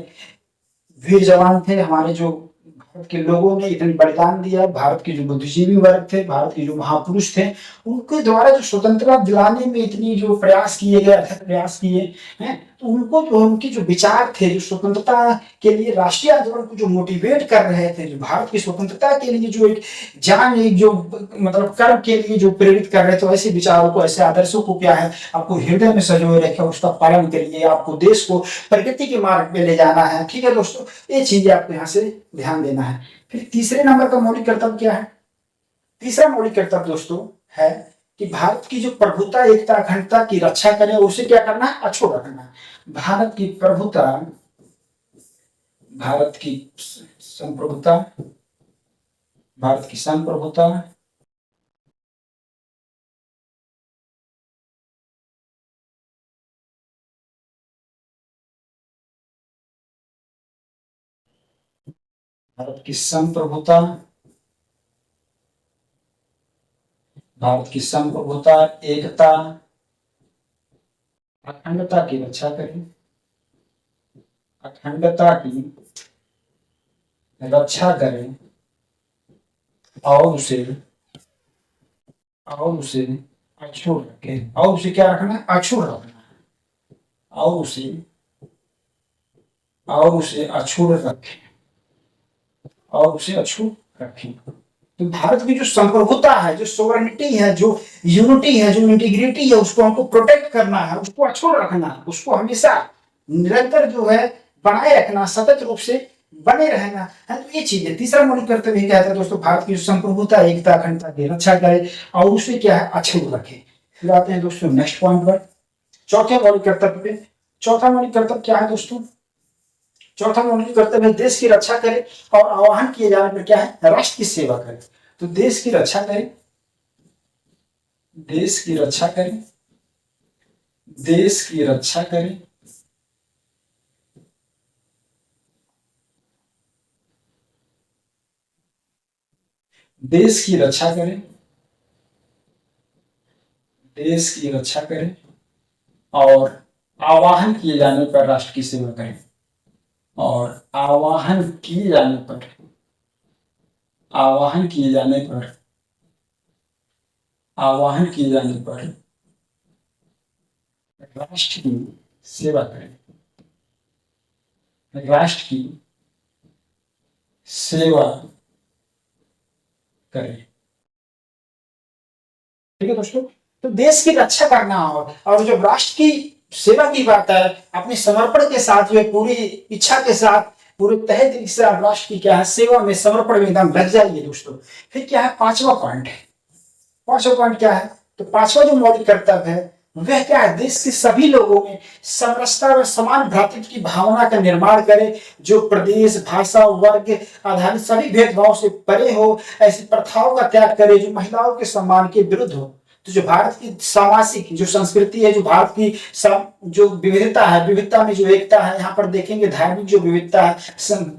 वीर जवान थे, हमारे जो भारत के लोगों ने इतने बलिदान दिया, भारत के जो बुद्धिजीवी वर्ग थे, भारत के जो महापुरुष थे, उनके द्वारा जो स्वतंत्रता दिलाने में इतनी जो प्रयास किए गए, अथक प्रयास किए हैं, तो उनको जो उनके जो विचार थे, जो स्वतंत्रता के लिए राष्ट्रीय आंदोलन को जो मोटिवेट कर रहे थे, जो भारत की स्वतंत्रता के लिए जो एक जान, एक जो मतलब कर्म के लिए जो प्रेरित कर रहे थे, ऐसे विचारों को, ऐसे आदर्शों को क्या है आपको हृदय में संजोए रखे, उसका पालन करिए। आपको देश को प्रगति के मार्ग पे ले जाना है। ठीक है दोस्तों, ये चीजें आपको यहाँ से ध्यान देना है। फिर तीसरे नंबर का मौलिक कर्तव्य क्या है, तीसरा मौलिक कर्तव्य दोस्तों है कि भारत की जो प्रभुता, एकता, अखंडता की रक्षा करें, उसे क्या करना है, अछूत रखना। भारत की प्रभुता, भारत की संप्रभुता, भारत की संप्रभुता, भारत की संप्रभुता, भारत की संप्रभुता, एकता, अखंडता की रक्षा करें, अखंडता की रक्षा करें और उसे अछूत रखें। और उसे क्या रखना है? अछूत रखना है। और उसे अछूत रखें, और उसे अछूत रखें। तो भारत की जो संप्रभुता है, जो सोवरेनिटी है, जो यूनिटी है, जो इंटीग्रिटी है, उसको हमको प्रोटेक्ट करना है, उसको अछूत रखना है, उसको हमेशा निरंतर जो है बनाए रखना, सतत रूप से बने रहना है। तो ये चीज है। तीसरा मौलिक कर्तव्य क्या है दोस्तों? भारत की जो संप्रभुता, एकता, अखंडता की रक्षा करे और उसे क्या है? अछूत रखे। फिर आते हैं दोस्तों नेक्स्ट पॉइंट पर, चौथे मौलिक कर्तव्य पे। चौथा मौलिक कर्तव्य क्या है दोस्तों? चौथा मौलिक कर्तव्य है देश की रक्षा करे और आह्वान किए जाने पर क्या है? राष्ट्र की सेवा करे। तो देश की रक्षा करें, देश की रक्षा करें, देश की रक्षा करें, देश की रक्षा करें, देश की रक्षा करें और आह्वान किए जाने पर राष्ट्र की सेवा करें। और आह्वान किए जाने पर, आह्वान किए जाने पर, आह्वान किए जाने पर राष्ट्र की सेवा करें, राष्ट्र की सेवा करें। ठीक है दोस्तों? तो देश की रक्षा करना हो, और जब राष्ट्र की सेवा की बात है, अपने समर्पण के साथ, जो पूरी इच्छा के साथ, पूरे तहे दिल से आप राष्ट्र की क्या है? सेवा में, समर्पण में एकदम लग जाइए दोस्तों। फिर क्या है? पांचवा पॉइंट है। पांचवा पॉइंट क्या है? तो पांचवा जो मौलिक कर्तव्य है वह क्या है? देश के सभी लोगों में समरसता व समान भ्रातृत्व की भावना का निर्माण करे, जो प्रदेश, भाषा, वर्ग आधारित सभी भेदभाव से परे हो, ऐसी प्रथाओं का त्याग करे जो महिलाओं के सम्मान के विरुद्ध हो। तो जो भारत की सामाजिक जो संस्कृति है, जो भारत की जो विविधता है, विविधता में जो एकता है, यहाँ पर देखेंगे धार्मिक जो विविधता है,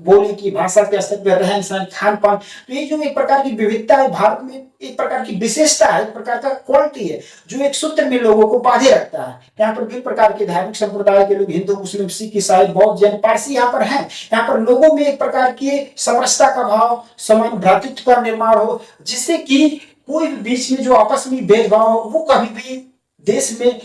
बोली की, भाषा के स्तर पर, रहन सहन, खान पान, तो ये जो एक प्रकार की विविधता है भारत में, एक प्रकार की विशेषता है, एक प्रकार का क्वालिटी है जो एक सूत्र में लोगों को बांधे रखता है। यहाँ पर विभिन्न प्रकार के धार्मिक संप्रदाय के लोग, हिंदू, मुस्लिम, सिख, ईसाई, बौद्ध, जैन, पारसी यहाँ पर हैं। यहाँ पर लोगों में एक प्रकार की समरसता का भाव, समान भ्रातृत्व का निर्माण हो, जिससे कि कोई भी बीच में जो आपस में भेदभाव हो वो कभी भी देश में,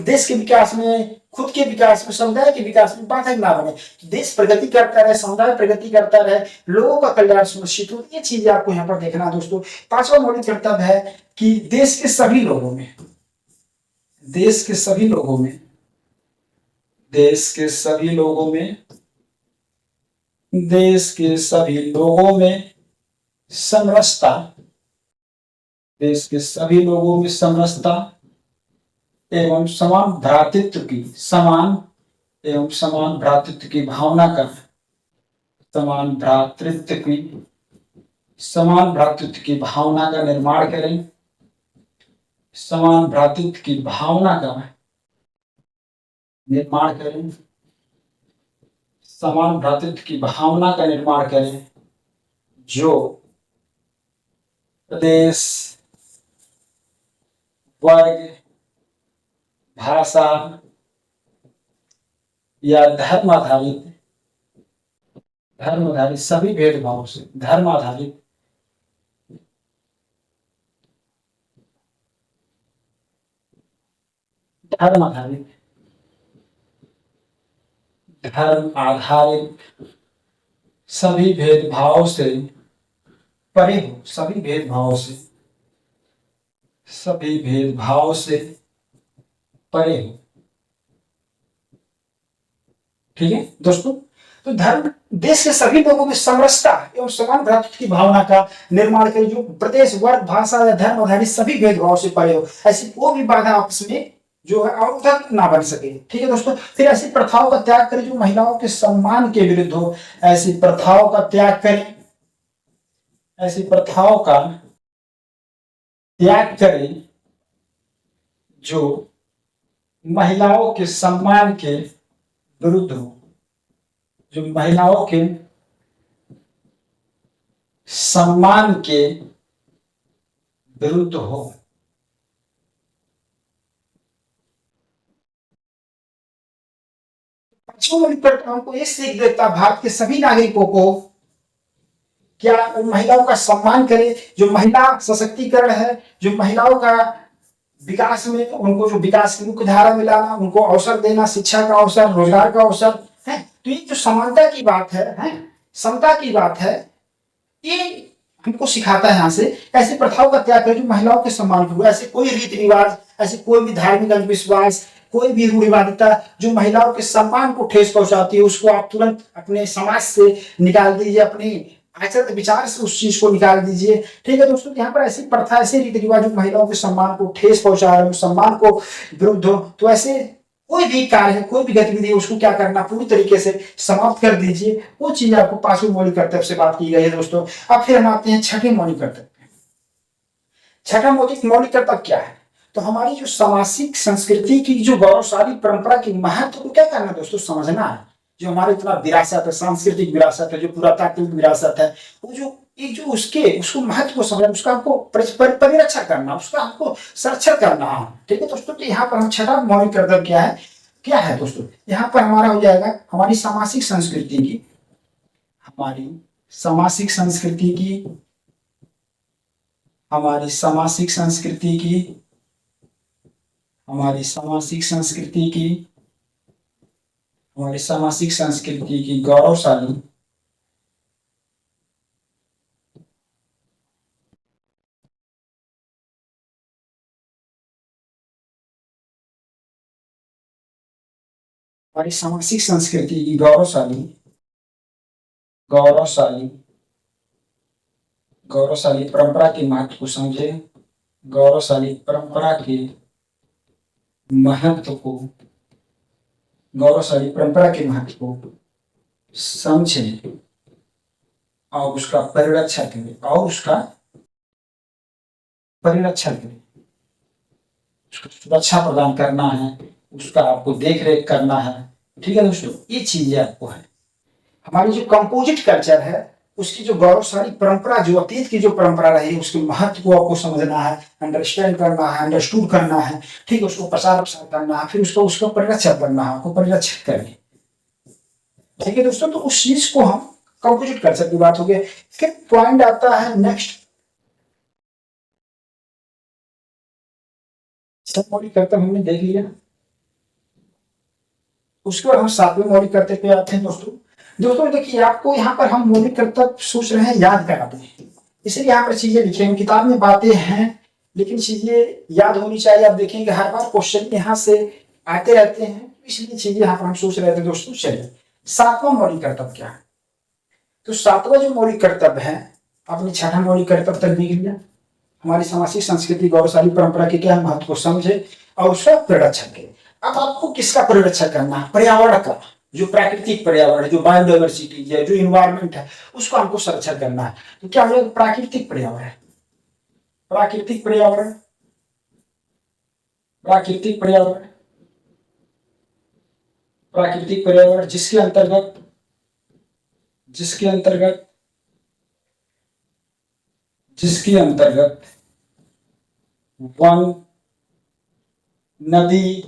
देश के विकास में, खुद के विकास में, समुदाय के विकास में बाधक ना बने। देश प्रगति करता रहे, समुदाय प्रगति करता रहे, लोगों का कल्याण सुनिश्चित हो। ये चीजें आपको यहाँ पर देखना दोस्तों। पांचवा मौलिक कर्तव्य है कि देश के सभी लोगों में, देश के सभी लोगों में, देश के सभी लोगों में, देश के सभी लोगों में समरसता, देश के सभी लोगों में समरसता एवं समान भ्रातृत्व की, समान एवं समान भ्रातृत्व की भावना का, समान भ्रातृत्व की, समान भ्रातृत्व की भावना का निर्माण करें, समान भ्रातृत्व की भावना का निर्माण करें, समान भ्रातृत्व की भावना का निर्माण करें, जो प्रदेश, वर्ग, भाषा या धर्म आधारित सभी भेदभाव से, धर्म आधारित सभी भेदभाव से परे हो, सभी भेदभाव से, सभी भेदभाव से परे हो। ठीक है दोस्तों? तो धर्म, देश के सभी लोगों में समरसता एवं समान भ्रातृत्व की भावना का निर्माण करे, जो प्रदेश, वर्ग, भाषा या धर्म आधारित सभी भेदभाव से परे हो, ऐसी कोई भी बाधा आपस में जो है और उधर ना बन सके। ठीक है दोस्तों, फिर ऐसी प्रथाओं का त्याग करें जो महिलाओं के सम्मान के विरुद्ध हो। ऐसी प्रथाओं का त्याग करें, ऐसी प्रथाओं का त्याग करें जो महिलाओं के सम्मान के विरुद्ध हो, जो महिलाओं के सम्मान के विरुद्ध हो। हमको ये सीख देता भारत के सभी नागरिकों को, क्या उन महिलाओं का सम्मान करे जो महिला सशक्तिकरण है, जो महिलाओं का विकास में, उनको जो विकास की मुख्य धारा में लाना, उनको अवसर देना, शिक्षा का अवसर, रोजगार का अवसर है। तो ये जो समानता की बात है, समता की बात है, ये हमको सिखाता है। यहाँ से ऐसी प्रथाओं का त्याग करें जो महिलाओं के सम्मान को, ऐसे कोई रीति रिवाज, ऐसे कोई भी धार्मिक अंधविश्वास, कोई भी रूढ़िवादिता जो महिलाओं के सम्मान को ठेस पहुंचाती है, उसको आप तुरंत अपने समाज से निकाल दीजिए, अपने आचरण विचार से उस चीज को निकाल दीजिए। ठीक है दोस्तों, यहाँ पर ऐसी प्रथा, ऐसे रीति रिवाज जो महिलाओं के सम्मान को ठेस पहुंचा रहे हो, सम्मान को विरुद्ध हो, तो ऐसे कोई भी कार्य है, कोई भी गतिविधि है, उसको क्या करना, पूरी तरीके से समाप्त कर दीजिए। वो चीज आपको पांचवें मौलिक कर्तव्य से बात की गई है दोस्तों। अब फिर हम आते हैं छठे मौलिक कर्तव्य। छठा मौलिक कर्तव्य क्या है? तो हमारी जो सामाजिक संस्कृति की जो गौरवशाली परंपरा की महत्व को क्या करना दोस्तों, समझना है। जो हमारा इतना विरासत है, सांस्कृतिक विरासत है, जो पुरातात्विक विरासत है, वो जो एक जो उसको महत्व को समझना, उसका हमको परिरक्षा करना, उसका हमको संरक्षण करना है। ठीक है दोस्तों, तो यहाँ पर हम छठा मौलिक कर्तव्य क्या है दोस्तों, यहाँ पर हमारा हो जाएगा हमारी सामाजिक संस्कृति की, हमारी सामाजिक संस्कृति की, हमारी सामाजिक संस्कृति की, हमारी सामाजिक संस्कृति की, हमारी सामाजिक संस्कृति की गौरवशाली हमारी सामाजिक संस्कृति की गौरवशाली गौरवशाली गौरवशाली परंपरा के महत्व को समझे, गौरवशाली परंपरा के महत्व को, गौरवशाली परंपरा के महत्व को समझे और उसका परिरक्षण करें, और उसका परिरक्षण करें, उसको सुरक्षा प्रदान करना है, उसका आपको देख रेख करना है। ठीक है दोस्तों, ये चीजें आपको है। हमारी जो कंपोजिट कल्चर है, उसकी जो गौरवशाली परंपरा, जो अतीत की जो परंपरा रही, उसके महत्व को आपको समझना है, अंडरस्टैंड करना है, अंडरस्टूड करना है। ठीक है, उसको प्रसार करना है, फिर उसका परिरक्षण करना है, आपको परिरक्षित करेंगे। ठीक है दोस्तों, तो उस चीज को हम कंपोजिट कल्चर की बात हो गई। फिर पॉइंट आता है नेक्स्ट, मौलिक कर्तव्य हमने देख लिया। उसके बाद हम सातवें मौलिक कर्तव्य पे आते हैं दोस्तों देखिए, आपको यहाँ पर हम मौलिक कर्तव्य सोच रहे हैं, याद कराते हैं, इसलिए यहाँ पर चीजें लिखे हैं। किताब में बातें हैं, लेकिन चीजें याद होनी चाहिए। आप देखेंगे हर बार क्वेश्चन यहाँ से आते रहते हैं, इसलिए चीजें यहाँ पर हम सोच रहे थे दोस्तों। चलिए, सातवां मौलिक कर्तव्य क्या है? तो सातवां जो मौलिक कर्तव्य है, आपने छठा मौलिक कर्तव्य तक देख लिया। हमारी सामाजिक संस्कृति गौरवशाली परंपरा के क्या महत्व को समझे और उसका परिरक्षण करें। अब आपको किसका परिरक्षण करना है? पर्यावरण का, जो प्राकृतिक पर्यावरण है, जो बायोडाइवर्सिटी है, जो इन्वायरमेंट है, उसको हमको संरक्षण करना है। तो क्या हो जाएगा? प्राकृतिक पर्यावरण, प्राकृतिक पर्यावरण, प्राकृतिक पर्यावरण, प्राकृतिक पर्यावरण जिसके अंतर्गत जिसके अंतर्गत जिसके अंतर्गत वन, नदी,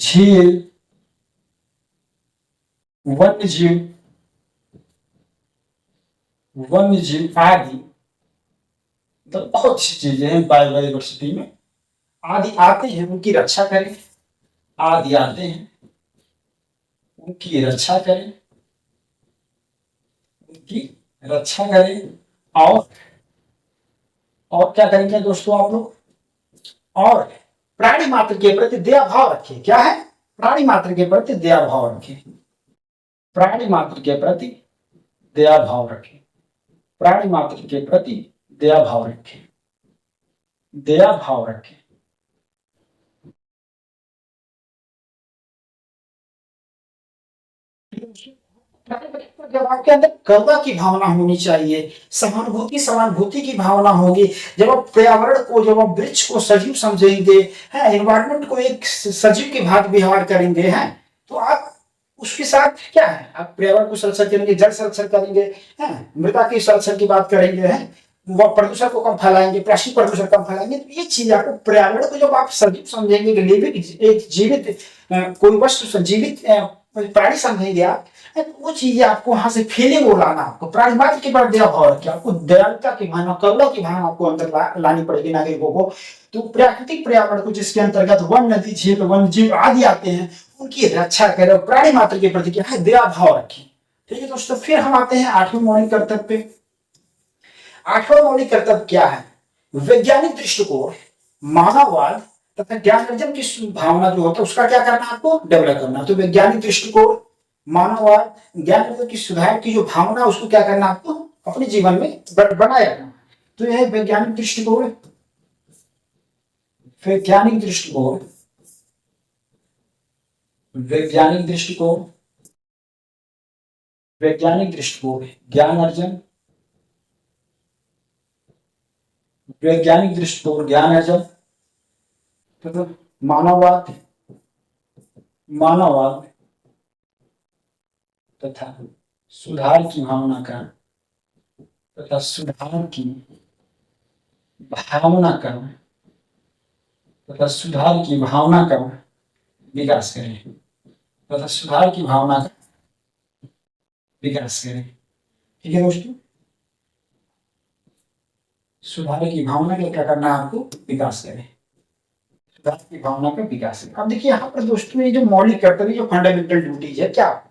झील, वन्य जीव आदि, मतलब बहुत सी चीजें हैं बायोडाइवर्सिटी में, आदि आते हैं, उनकी रक्षा करें। आदि आते हैं, उनकी रक्षा करें, उनकी रक्षा करें। और क्या करेंगे दोस्तों आप लोग? और प्राणी मात्र के प्रति दया भाव रखें। क्या है? प्राणी मात्र के प्रति दया भाव रखें, प्राणी मात्र के प्रति दया भाव रखें, प्राणी मात्र के प्रति दया भाव रखें, दया भाव रखें। जब आपके अंदर करुणा की भावना होनी चाहिए, सहानुभूति समानुभूति की भावना होगी, जब आप पर्यावरण को, जब आप वृक्ष को सजीव समझेंगे, है एनवायरमेंट को एक सजीव के भांति व्यवहार करेंगे, हैं तो आप उसके साथ क्या है, आप पर्यावरण को संरक्षण करेंगे, जल संरक्षण करेंगे, हैं मृदा के संरक्षण की बात करेंगे, हैं वह प्रदूषण को कम फैलाएंगे, प्लास्टिक प्रदूषण कम फैलाएंगे। तो ये चीज आपको पर्यावरण को जब आप सजीव समझेंगे, एक जीवित कोई वस्तु संजीवित प्राणी समझेंगे आप, तो वो चीजें आपको वहां से फीलिंग वो लाना, आपको प्राणी मात्र के बाद दया भाव रखिए, आपको दयालुता की भावना, करुणा की भावना आपको अंदर लानी पड़ेगी नागरिकों को। तो प्राकृतिक पर्यावरण को, जिसके अंतर्गत वन नदी झील वन जीव आदि आते हैं, उनकी रक्षा करें, प्राणी मात्र के प्रति क्या है दया भाव रखें। ठीक है दोस्तों, फिर हम आते हैं 8वें मौलिक कर्तव्य पे। 8वां मौलिक कर्तव्य क्या है, वैज्ञानिक दृष्टिकोण, मानववाद तथा ज्ञान अर्जन की भावना जो होता है उसका क्या करना है, आपको डेवलप करना। तो वैज्ञानिक दृष्टिकोण, मानववाद, ज्ञान अर्जन की सुधार की जो भावना है उसको क्या करना, आपको अपने जीवन में बनाए रखना। तो यह वैज्ञानिक दृष्टिकोण, वैज्ञानिक दृष्टिकोण, वैज्ञानिक दृष्टिकोण, वैज्ञानिक दृष्टिकोण, ज्ञान अर्जन, वैज्ञानिक दृष्टिकोण, ज्ञान अर्जन, तो मानववाद, मानववाद तथा सुधार की भावना का, तथा सुधार की भावना का, तथा सुधार की भावना का विकास करें, तथा सुधार की भावना का विकास करें। ठीक है दोस्तों, सुधार की भावना का क्या करना है, आपको विकास करें, सुधार की भावना का विकास करें। अब देखिए यहाँ पर दोस्तों, ये जो मौलिक कर्तव्य, जो फंडामेंटल ड्यूटीज है, क्या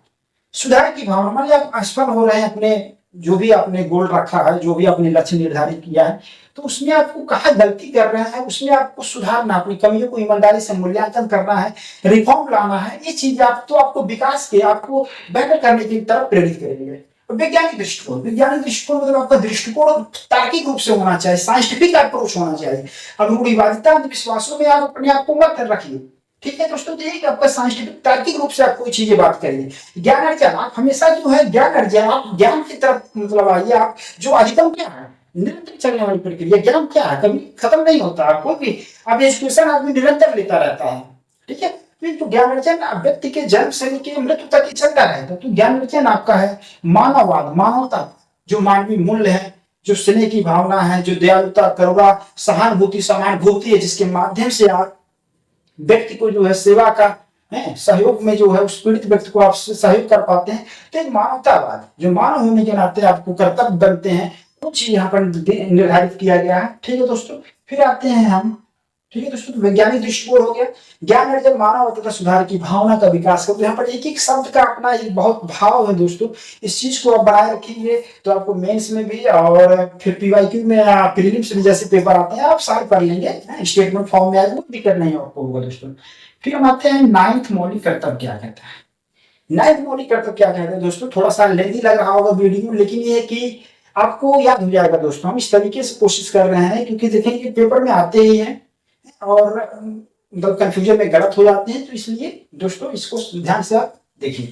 सुधार की भावना, मान लीजिए आप असफल हो रहे हैं अपने जो भी आपने गोल रखा है, जो भी आपने लक्ष्य निर्धारित किया है, तो उसमें आपको कहा गलती कर रहे हैं, उसमें आपको सुधारना, अपनी कमियों को ईमानदारी से मूल्यांकन करना है, रिफॉर्म लाना है। ये चीज आप तो आपको विकास के, आपको बेहतर करने की तरफ प्रेरित करेंगे। वैज्ञानिक दृष्टिकोण, वैज्ञानिक दृष्टिकोण मतलब आपका दृष्टिकोण तार्किक रूप से होना चाहिए, साइंटिफिक अप्रोच होना चाहिए। अब रूढ़िवादिता अंधविश्वासों में आप अपने आप को मत रखिए। ठीक है दोस्तों, तो ये आपका साइंटिफिक तार्किक रूप से आप कोई चीजें बात करिए। ज्ञान अर्जन, आप हमेशा जो है ज्ञान अर्जन, आप ज्ञान की तरफ मतलब आइए। आप जो अधिकतम क्या है, निरंतर चलने वाली प्रक्रिया, ज्ञान क्या है, कभी खत्म नहीं होता। कोई भी आप एजुकेशन आदमी निरंतर लेता रहता है। ठीक है, तो ज्ञान अर्जन व्यक्ति के जन्म से लेकर मृत्यु तक ही चलता रहता है। तो ज्ञान अर्जन आपका है मानववाद, मानवता, जो मानवीय मूल्य है, जो स्नेह की भावना है, जो दयालुता, करुणा, सहानुभूति, समानुभूति है, जिसके माध्यम से आप व्यक्ति को जो है सेवा का है, सहयोग में जो है उस पीड़ित व्यक्ति को आप सहयोग कर पाते हैं। तो एक मानवतावाद, जो मानव होने के नाते आपको कर्तव्य बनते हैं, वो चीज यहाँ पर निर्धारित किया गया है। ठीक है दोस्तों, फिर आते हैं हम। ठीक है दोस्तों, तो वैज्ञानिक दृष्टिकोण हो गया, ज्ञान अर्जन, मानव तथा सुधार की भावना का विकास कर। तो यहाँ पर एक एक शब्द का अपना एक बहुत भाव है दोस्तों। इस चीज को आप बनाए रखेंगे तो आपको मेंस में भी और फिर पीवाईक्यू में, प्रीलिम्स में जैसे पेपर आते हैं आप सारे पढ़ लेंगे, स्टेटमेंट फॉर्म में आएगा, दिक्कत नहीं आपको होगा दोस्तों। फिर हम आते हैं 9th मौलिक कर्तव्य क्या कहता है। 9th मौलिक कर्तव्य क्या कहते हैं दोस्तों, थोड़ा सा लेंदी लग रहा होगा वीडियो, लेकिन ये कि आपको याद हो जाएगा दोस्तों। हम इस तरीके से कोशिश कर रहे हैं, क्योंकि देखेंगे पेपर में आते ही हैं और मतलब कंफ्यूजन में गलत हो जाते हैं, तो इसलिए दोस्तों इसको ध्यान से आप देखिए।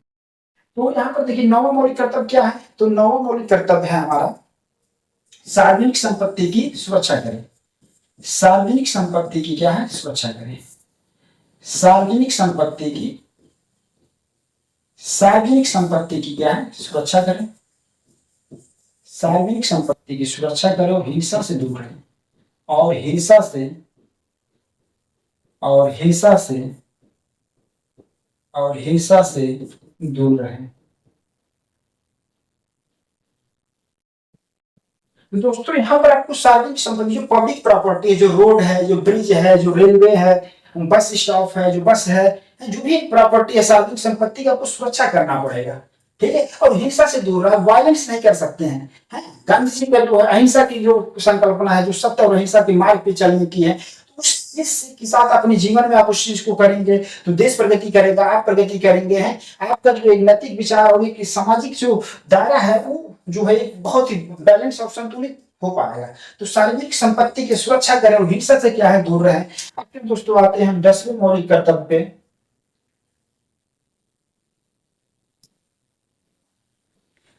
तो यहाँ पर देखिए 9वां मौलिक कर्तव्य क्या है, तो 9वां मौलिक कर्तव्य है हमारा सार्वजनिक संपत्ति की सुरक्षा करें। सार्वजनिक संपत्ति की क्या है, सुरक्षा करें। सार्वजनिक संपत्ति की, सार्वजनिक संपत्ति की क्या है, सुरक्षा करें। सार्वजनिक संपत्ति की सुरक्षा करो, हिंसा से दूर रहें, और हिंसा से, और हिंसा से, और हिंसा से दूर रहें। दोस्तों यहाँ पर आपको सार्वजनिक संपत्ति, जो पब्लिक प्रॉपर्टी है, जो रोड है, जो ब्रिज है, जो रेलवे है, बस स्टॉप है, जो बस है, जो भी प्रॉपर्टी है सार्वजनिक संपत्ति का, आपको सुरक्षा करना पड़ेगा। ठीक है, और हिंसा से दूर रहा, वायलेंस नहीं कर सकते हैं। गांधी जी का जो है अहिंसा की जो संकल्पना है, जो सत्य और अहिंसा के मार्ग पे चलने की है, इसके साथ अपने जीवन में आप उस चीज को करेंगे तो देश प्रगति करेगा, आप प्रगति करेंगे। हैं आपका जो एक नैतिक विचार और एक सामाजिक जो दायरा है, वो जो है एक बहुत ही बैलेंस और संतुलित हो पाएगा। तो सार्वजनिक संपत्ति की सुरक्षा करें और हिंसा से क्या है, दूर रहें। अब फिर दोस्तों आते हैं 10वें मौलिक कर्तव्य पे।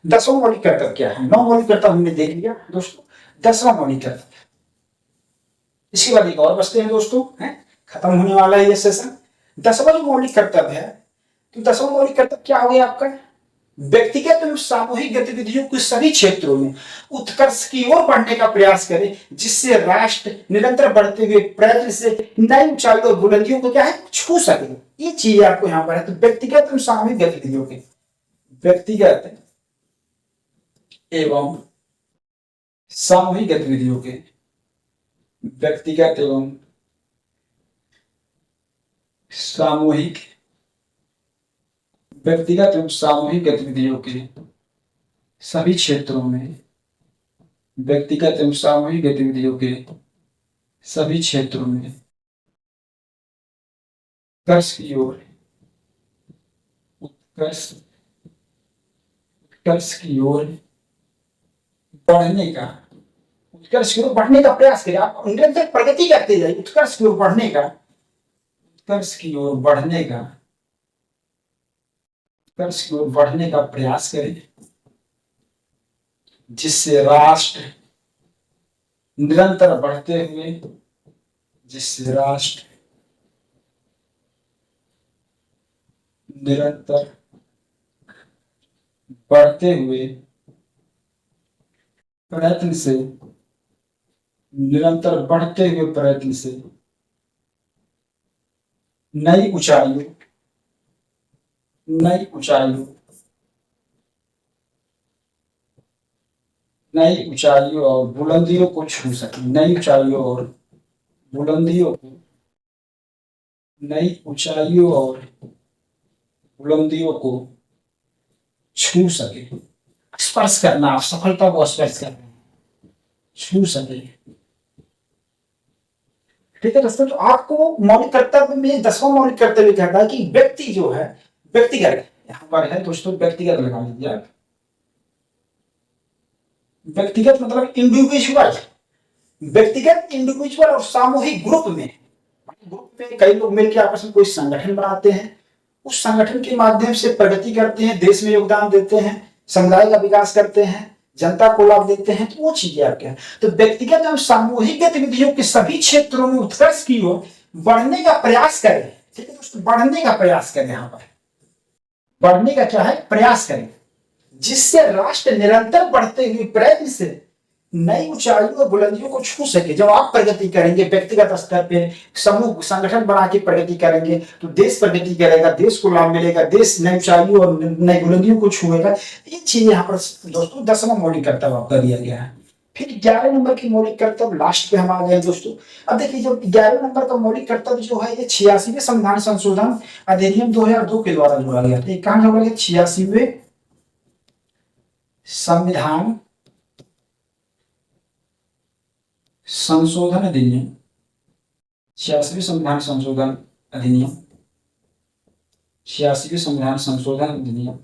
10वां मौलिक कर्तव्य क्या है? 9 मौलिक कर्तव्य हमने देख लिया दोस्तों। 10वां मौलिक कर्तव्य, इसके बाद एक और बचते हैं दोस्तों, हैं खत्म होने वाला है ये सेशन। 10वां जो मौलिक कर्तव्य है, तो 10वां मौलिक कर्तव्य क्या हो गया आपका? व्यक्तिगत एवं सामूहिक गतिविधियों के सभी क्षेत्रों में उत्कर्ष की ओर बढ़ने का प्रयास करें, जिससे राष्ट्र निरंतर बढ़ते हुए प्रयत्न से नई ऊंचाइयों और बुलंदियों को क्या है, छू सके। ये चीज आपको यहाँ पर है। तो व्यक्तिगत एवं सामूहिक गतिविधियों के, व्यक्तिगत एवं सामूहिक गतिविधियों के, व्यक्तिगत एवं सामूहिक, व्यक्तिगत एवं सामूहिक गतिविधियों के सभी क्षेत्रों में, व्यक्तिगत एवं सामूहिक गतिविधियों के सभी क्षेत्रों में उत्कर्ष की ओर, उत्कर्ष उत्कर्ष की ओर बढ़ने का, उत्कर्ष की ओर बढ़ने का प्रयास करें। आप निरंतर प्रगति करते जाइए, उत्कर्ष की ओर बढ़ने का, उत्कर्ष की ओर बढ़ने का, उत्कर्ष की ओर बढ़ने का प्रयास करें, जिससे राष्ट्र निरंतर बढ़ते हुए, जिससे राष्ट्र निरंतर बढ़ते हुए प्रयत्न से, निरंतर बढ़ते हुए प्रयत्न से नई ऊंचाइयों, नई ऊंचाइयों, नई ऊंचाइयों और बुलंदियों को छू सके, नई ऊंचाइयों और बुलंदियों को, नई ऊंचाइयों और बुलंदियों को छू सके। स्पर्श करना, आप सफलता को स्पर्श करना, छू सके। ठीक है दोस्तों, तो आपको मौलिक कर्तव्य में 10वां मौलिक कर्तव्य कहता है कि व्यक्ति जो है, व्यक्तिगत, यहां पर है दोस्तों व्यक्तिगत लगा लीजिए आप। व्यक्तिगत मतलब इंडिविजुअल, व्यक्तिगत, इंडिविजुअल और सामूहिक ग्रुप में, ग्रुप में कई लोग मिलकर आपस में कोई संगठन बनाते हैं, उस संगठन के माध्यम से प्रगति करते हैं, देश में योगदान देते हैं, समुदाय का विकास करते हैं, जनता को लाभ देते हैं। तो वो चीजें आपके हैं। तो व्यक्तिगत एवं सामूहिक गतिविधियों के सभी क्षेत्रों में उत्कर्ष की ओर बढ़ने का प्रयास करें। ठीक है दोस्तों, बढ़ने का प्रयास करें, यहां पर बढ़ने का क्या है, प्रयास करें, जिससे राष्ट्र निरंतर बढ़ते हुए प्रयत्न से नई ऊंचाइयों और बुलंदियों को छू सके। जब आप प्रगति करेंगे व्यक्तिगत स्तर पे, समूह संगठन बना के प्रगति करेंगे, तो देश प्रगति करेगा, देश को लाभ मिलेगा, देश नई ऊंचाइयों और नई बुलंदियों को छुएगा। ये चीज यहाँ पर दोस्तों 10वां मौलिक कर्तव्य आपका दिया गया है। फिर 11 नंबर की मौलिक कर्तव्य लास्ट पे हम आ गए दोस्तों। अब देखिए, जब 11 नंबर का मौलिक कर्तव्य जो है, ये 86वें संविधान संशोधन अधिनियम 2002 के द्वारा जोड़ा गया था। कहां जोड़ा गया? 86वें संविधान संशोधन अधिनियम, 86वें संविधान संशोधन अधिनियम, 86वें संविधान संशोधन अधिनियम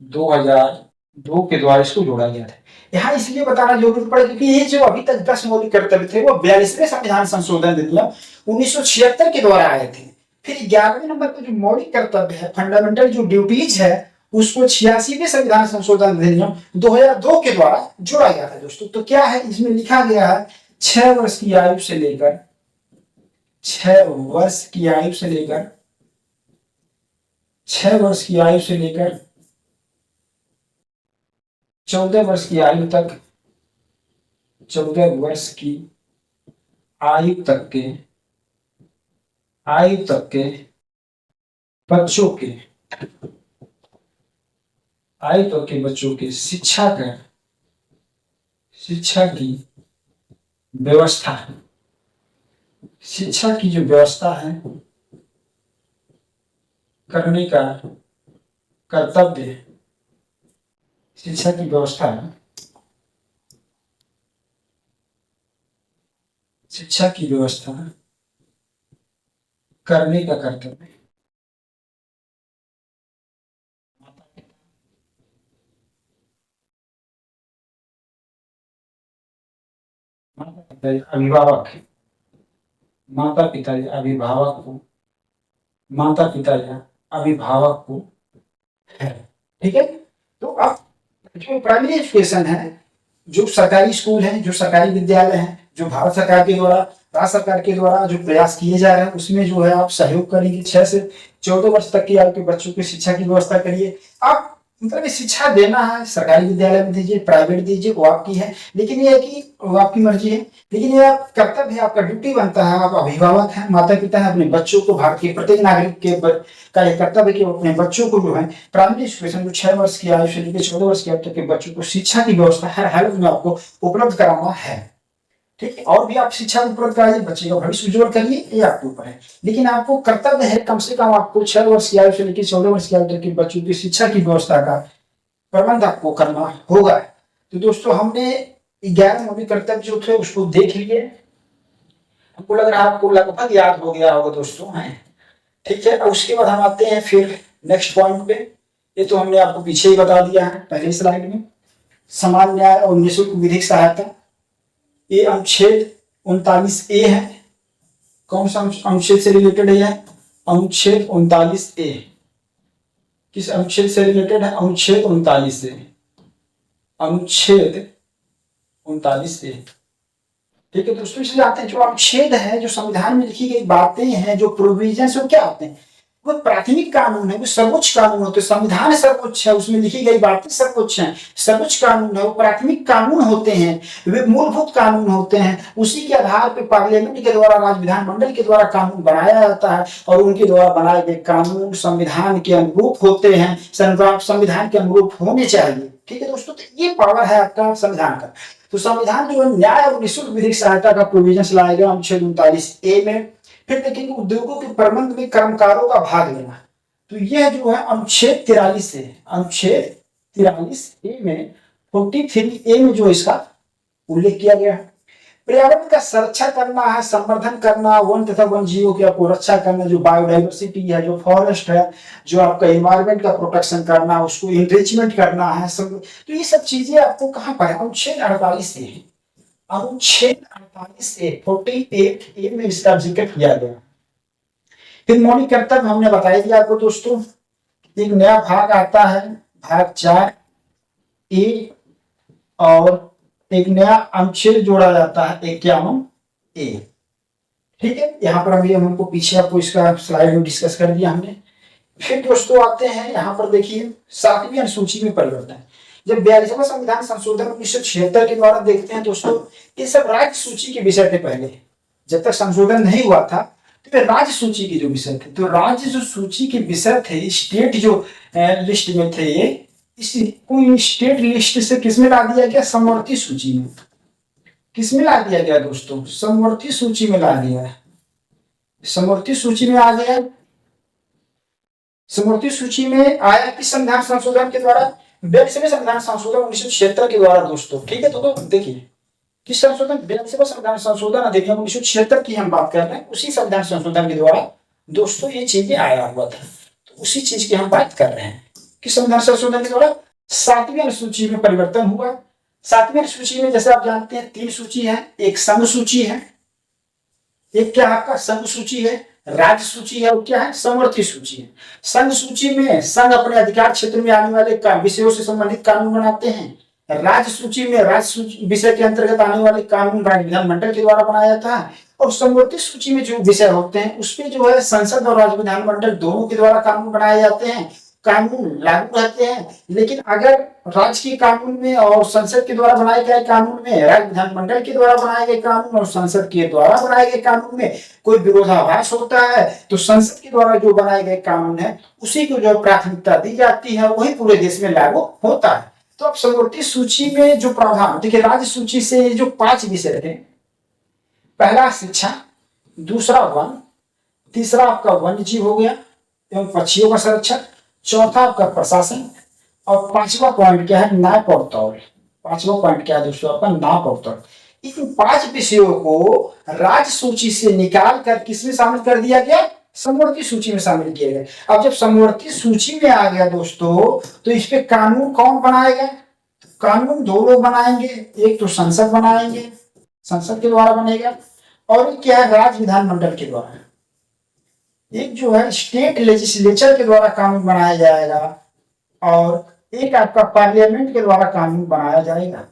2002 के द्वारा इसको जोड़ा गया था। यहाँ इसलिए बताना जरूरी पड़ा क्योंकि ये जो अभी तक 10 मौलिक कर्तव्य थे, वो 42वें संविधान संशोधन अधिनियम 1976 के द्वारा आए थे। फिर 11वें नंबर पर जो मौलिक कर्तव्य है, फंडामेंटल जो ड्यूटीज है, उसको 86वें संविधान संशोधन अधिनियम 2002 के द्वारा जोड़ा गया था दोस्तों। तो क्या है इसमें लिखा गया है, 6 वर्ष की आयु से लेकर, 6 वर्ष की आयु से लेकर, 6 वर्ष की आयु से लेकर 14 वर्ष की आयु तक, 14 वर्ष की आयु तक के, आयु तक के बच्चों के, आयु तक के बच्चों के शिक्षा का, शिक्षा की व्यवस्था, शिक्षा की जो व्यवस्था है करने का कर्तव्य, शिक्षा की व्यवस्था, शिक्षा की व्यवस्था करने का कर्तव्य अभिभावक, माता पिता या अभिभावक को, माता पिता या अभिभावक को है। ठीक है। तो अब जो प्राइमरी एजुकेशन है, जो सरकारी स्कूल हैं, जो सरकारी विद्यालय हैं, जो भारत सरकार के द्वारा, राज्य सरकार के द्वारा जो प्रयास किए जा रहे हैं, उसमें जो है आप सहयोग करेंगे। 6 से 14 वर्ष तक की आयु के बच्चों की शिक्षा की व्यवस्था करिए। आप मतलब शिक्षा देना है, सरकारी विद्यालय में दीजिए, प्राइवेट दीजिए, वो आपकी है, लेकिन ये है कि वो आपकी मर्जी है, लेकिन ये आप कर्तव्य है, आपका ड्यूटी बनता है। आप अभिभावक हैं, माता पिता है, अपने बच्चों को, भारत के प्रत्येक नागरिक के का यह कर्तव्य है कि अपने बच्चों को जो है प्राइमरी एजुकेशन, जो 6 वर्ष की आयु से लेकर 14 वर्ष की आयु तक के बच्चों को शिक्षा की व्यवस्था हर हालत में आपको उपलब्ध कराना है। ठीक है, और भी आप शिक्षा उपलब्ध कराइए, बच्चे का भविष्य उज्जवल करिए, ये आपके ऊपर है। लेकिन आपको कर्तव्य है कम से कम आपको 6 वर्ष की आयु से लेकर 14 वर्ष की आयु तक के बच्चों की शिक्षा की व्यवस्था का प्रबंध आपको करना होगा। तो दोस्तों, हमने 11 मौलिक कर्तव्य जो थे उसको देख लिए। हमको लग रहा है आपको लगभग याद हो गया होगा दोस्तों, है। ठीक है, अब उसके बाद हम आते हैं फिर नेक्स्ट पॉइंट पे। ये तो हमने आपको पीछे ही बता दिया है पहले स्लाइड में। समान न्याय और निःशुल्क विधिक सहायता, ये अनुच्छेद 39A है। कौन सा अनुच्छेद से रिलेटेड है? अनुच्छेद 39A। किस अनुच्छेद से रिलेटेड है? अनुच्छेद 39 से। अनुच्छेद 39A। ठीक है दोस्तों, इसलिए आते हैं जो अनुच्छेद है, जो संविधान में लिखी गई बातें हैं, जो प्रोविजन, वो क्या आते हैं? वो प्राथमिक कानून है, वो सर्वोच्च कानून होते हैं। संविधान सर्वोच्च है, उसमें लिखी गई बातें सर्वोच्च हैं, सर्वोच्च कानून है, वो प्राथमिक कानून होते हैं, वे मूलभूत कानून होते हैं। उसी के आधार पर पार्लियामेंट के द्वारा, राज्य विधानमंडल के द्वारा कानून बनाया जाता है, और उनके द्वारा बनाए गए कानून संविधान के अनुरूप होते हैं, संविधान के अनुरूप होने चाहिए। ठीक है दोस्तों, तो ये पावर है आपका संविधान का। तो संविधान जो है न्याय और निःशुल्क विधिक सहायता का प्रोविजन लाया गया अनुच्छेद 39A में। फिर देखेंगे उद्योगों के प्रबंध में कर्मकारों का भाग लेना, तो यह जो है अनुच्छेद 43 है। अनुच्छेद 43A में 43A में जो इसका उल्लेख किया गया है। पर्यावरण का संरक्षण करना है, संवर्धन करना, वन तथा वन जीवों की आपको रक्षा करना, जो बायोडाइवर्सिटी है, जो फॉरेस्ट है, जो आपका एनवायरमेंट का प्रोटेक्शन करना, उसको इनरिचमेंट करना है सब। तो ये सब चीजें आपको कहाँ पर है? अनुच्छेद 48 से है। अनुच्छेद 48A 48A में इसका जिक्र किया गया। फिर मौलिक कर्तव्य हमने बताया दिया आपको दोस्तों। एक नया भाग आता है, भाग 4A, और एक नया अनुच्छेद जोड़ा जाता है 51A। ठीक है, यहाँ पर अभी हमको पीछे आपको इसका स्लाइड में डिस्कस कर दिया हमने। फिर दोस्तों आते हैं यहाँ पर, देखिए 7वीं अनुसूची में परिवर्तन। जब 42वां संविधान संशोधन 1976 के द्वारा देखते हैं दोस्तों, ये सब राज्य सूची के विषय थे पहले। जब तक संशोधन नहीं हुआ था तो ये राज्य सूची के जो विषय थे, तो राज्य जो सूची के विषय थे, स्टेट जो लिस्ट में थे, ये इसको स्टेट लिस्ट से किसमें ला दिया गया? समवर्ती सूची में। किसमें ला दिया गया दोस्तों? समवर्ती सूची में ला दिया है। समवर्ती सूची में आ गया। समवर्ती सूची में आया किस संविधान संशोधन के द्वारा? 42वें संविधान संशोधन 1976 के द्वारा दोस्तों। ठीक है, तो देखिए किस संशोधन? 42वां संविधान संशोधन अधिनियम 1976 की हम बात कर रहे हैं। उसी संविधान संशोधन के द्वारा दोस्तों ये चीजें आया हुआ था, तो उसी चीज की हम बात कर रहे हैं। किस संविधान संशोधन के द्वारा? 7वीं अनुसूची में परिवर्तन हुआ। 7वीं अनुसूची में जैसे आप जानते हैं 3 सूची है, एक संघ सूची है, एक क्या आपका संघ सूची है, राज्य सूची है, और क्या है? समवर्ती सूची है। संघ सूची में संघ अपने अधिकार क्षेत्र में आने वाले विषयों से संबंधित कानून बनाते हैं। राज्य सूची में राज्य विषय के अंतर्गत आने वाले कानून राज्य विधानमंडल के द्वारा बनाया जाता है, और समवर्ती सूची में जो विषय होते हैं उसमें जो है संसद और राज्य विधानमंडल दोनों के द्वारा कानून बनाए जाते हैं, कानून लागू रहते हैं। लेकिन अगर राज्य के कानून में और संसद के द्वारा बनाए गए कानून में, राज्य विधानमंडल के द्वारा बनाए गए कानून और संसद के द्वारा बनाए गए कानून में कोई विरोधाभास होता है, तो संसद के द्वारा जो बनाए गए कानून है उसी को जो प्राथमिकता दी जाती है, वही पूरे देश में लागू होता है। तो अब समवर्ती सूची में जो प्रावधान, देखिए राज्य सूची से जो 5 विषय थे, पहला शिक्षा, दूसरा वन, तीसरा आपका वन्य जीव हो गया एवं पक्षियों का संरक्षण, चौथा आपका प्रशासन, और 5वां पॉइंट क्या है? नाप और तौल। 5वां पॉइंट क्या है दोस्तों? आपका नाप और तौल। इन 5 विषयों को राज्य सूची से निकाल कर किसमें शामिल कर दिया गया? समवर्ती सूची में शामिल किया गया। अब जब समवर्ती सूची में आ गया दोस्तों, तो इस पे कानून कौन बनाएगा? कानून 2 लोग बनाएंगे, एक तो संसद बनाएंगे, संसद के द्वारा बनेगा, और एक क्या है? राज्य विधानमंडल के द्वारा। एक जो है स्टेट लेजिस्लेचर के द्वारा कानून बनाया जाएगा, और एक आपका पार्लियामेंट के द्वारा कानून बनाया जाएगा।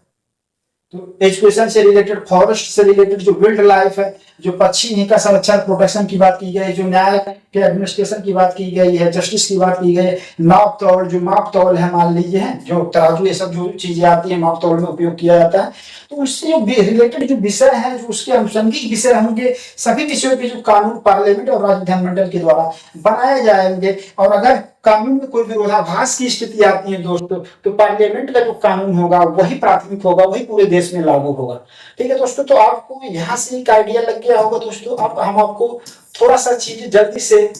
तो एजुकेशन से रिलेटेड, फॉरेस्ट से रिलेटेड, जो वाइल्ड लाइफ है, जो पक्षी हैं का संरक्षण प्रोटेक्शन की बात की गई, जो न्याय के एडमिनिस्ट्रेशन की बात की गई है, जस्टिस की बात की गई है, नाप तौल, जो माप तौल है मान लीजिए है, जो तराजू, ये सब जो चीजें आती है माप तौल में उपयोग किया जाता है, तो उससे जो रिलेटेड जो विषय है, जो उसके अनुषंगिक विषय होंगे, सभी विषयों के जो कानून पार्लियामेंट और राज्य विधानमंडल के द्वारा बनाए जाएंगे। और अगर कानून में कोई विरोधाभास की स्थिति आती है दोस्तों, तो पार्लियामेंट का जो कानून होगा वही प्राथमिक होगा, वही पूरे देश में लागू होगा। ठीक है दोस्तों, तो आपको यहाँ से एक आइडिया लग गया होगा दोस्तों। अब हम आपको थोड़ा सा चीजें जल्दी से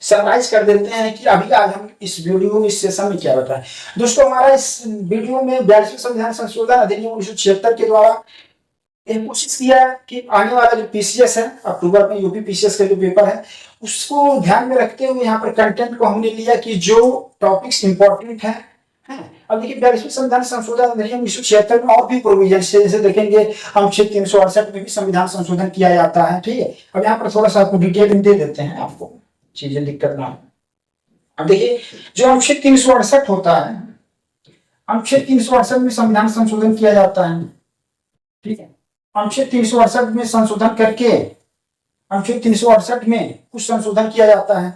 समराइज कर देते हैं कि अभी आज हम इस वीडियो में, इस सेशन में क्या बताएं। दोस्तों, हमारा इस वीडियो में 42वें संविधान संशोधन अधिनियम 1976 के द्वारा एक कोशिश किया है कि आने वाला जो पीसीएस है, अक्टूबर में यूपी पीसीएस का जो पेपर है, उसको ध्यान में रखते हुए यहाँ पर कंटेंट को हमने लिया कि जो टॉपिक्स इंपॉर्टेंट है। अब देखिए 42वें संविधान संशोधन अधिनियम 1976 में और भी प्रोविजन है, जैसे देखेंगे अनुच्छेद 368 में भी संविधान संशोधन किया जाता है। ठीक है, अब यहाँ पर थोड़ा सा आपको डिटेल दे देते हैं, आपको चीजें दिक्कत ना हो। अब देखिए जो अनुच्छेद 368 होता है, अनुच्छेद 368 में संविधान संशोधन किया जाता है। ठीक है, अनुच्छेद 368 में संशोधन करके, अनुच्छेद 368 में कुछ संशोधन किया जाता है।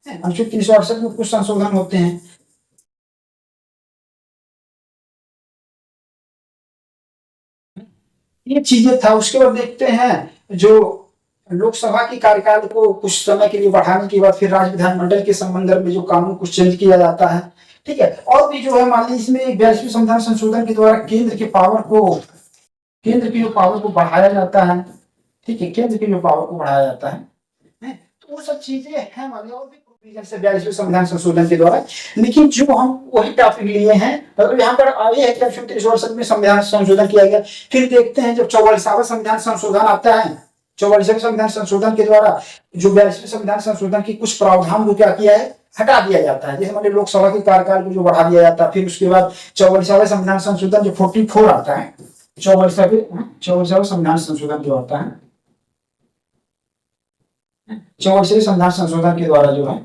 अनुच्छेद 368 में कुछ संशोधन होते हैं। ये चीजें था। उसके बाद देखते हैं जो लोकसभा की कार्यकाल को कुछ समय के लिए बढ़ाने के बाद फिर राज्य विधानमंडल के संबंध में जो कानून कुछ चेंज किया जाता है। ठीक है, और भी जो है मान लीजिए इसमें 42वें संविधान संशोधन के द्वारा केंद्र की जो पावर को बढ़ाया जाता है। ठीक है, केंद्र की जो पावर को बढ़ाया जाता है। तो वो सब चीजें हैं हमारे और भी प्रोविजन से 42वें संविधान संशोधन के द्वारा। लेकिन जो हम वही टॉपिक लिए हैं, मतलब यहाँ पर आगे है कि 368 में संविधान संशोधन किया गया। फिर देखते हैं जब 44वां संविधान संशोधन आता है, 44वें संविधान संशोधन के द्वारा जो 42वें संविधान संशोधन की कुछ प्रावधान को क्या किया है, हटा दिया जाता है। जैसे हमारे लोकसभा के कार्यकाल को जो बढ़ा दिया जाता है। फिर उसके बाद 44वां संविधान संशोधन जो 44 आता है, 44वां संविधान संशोधन जो आता है, 44वें संविधान संशोधन के द्वारा जो है,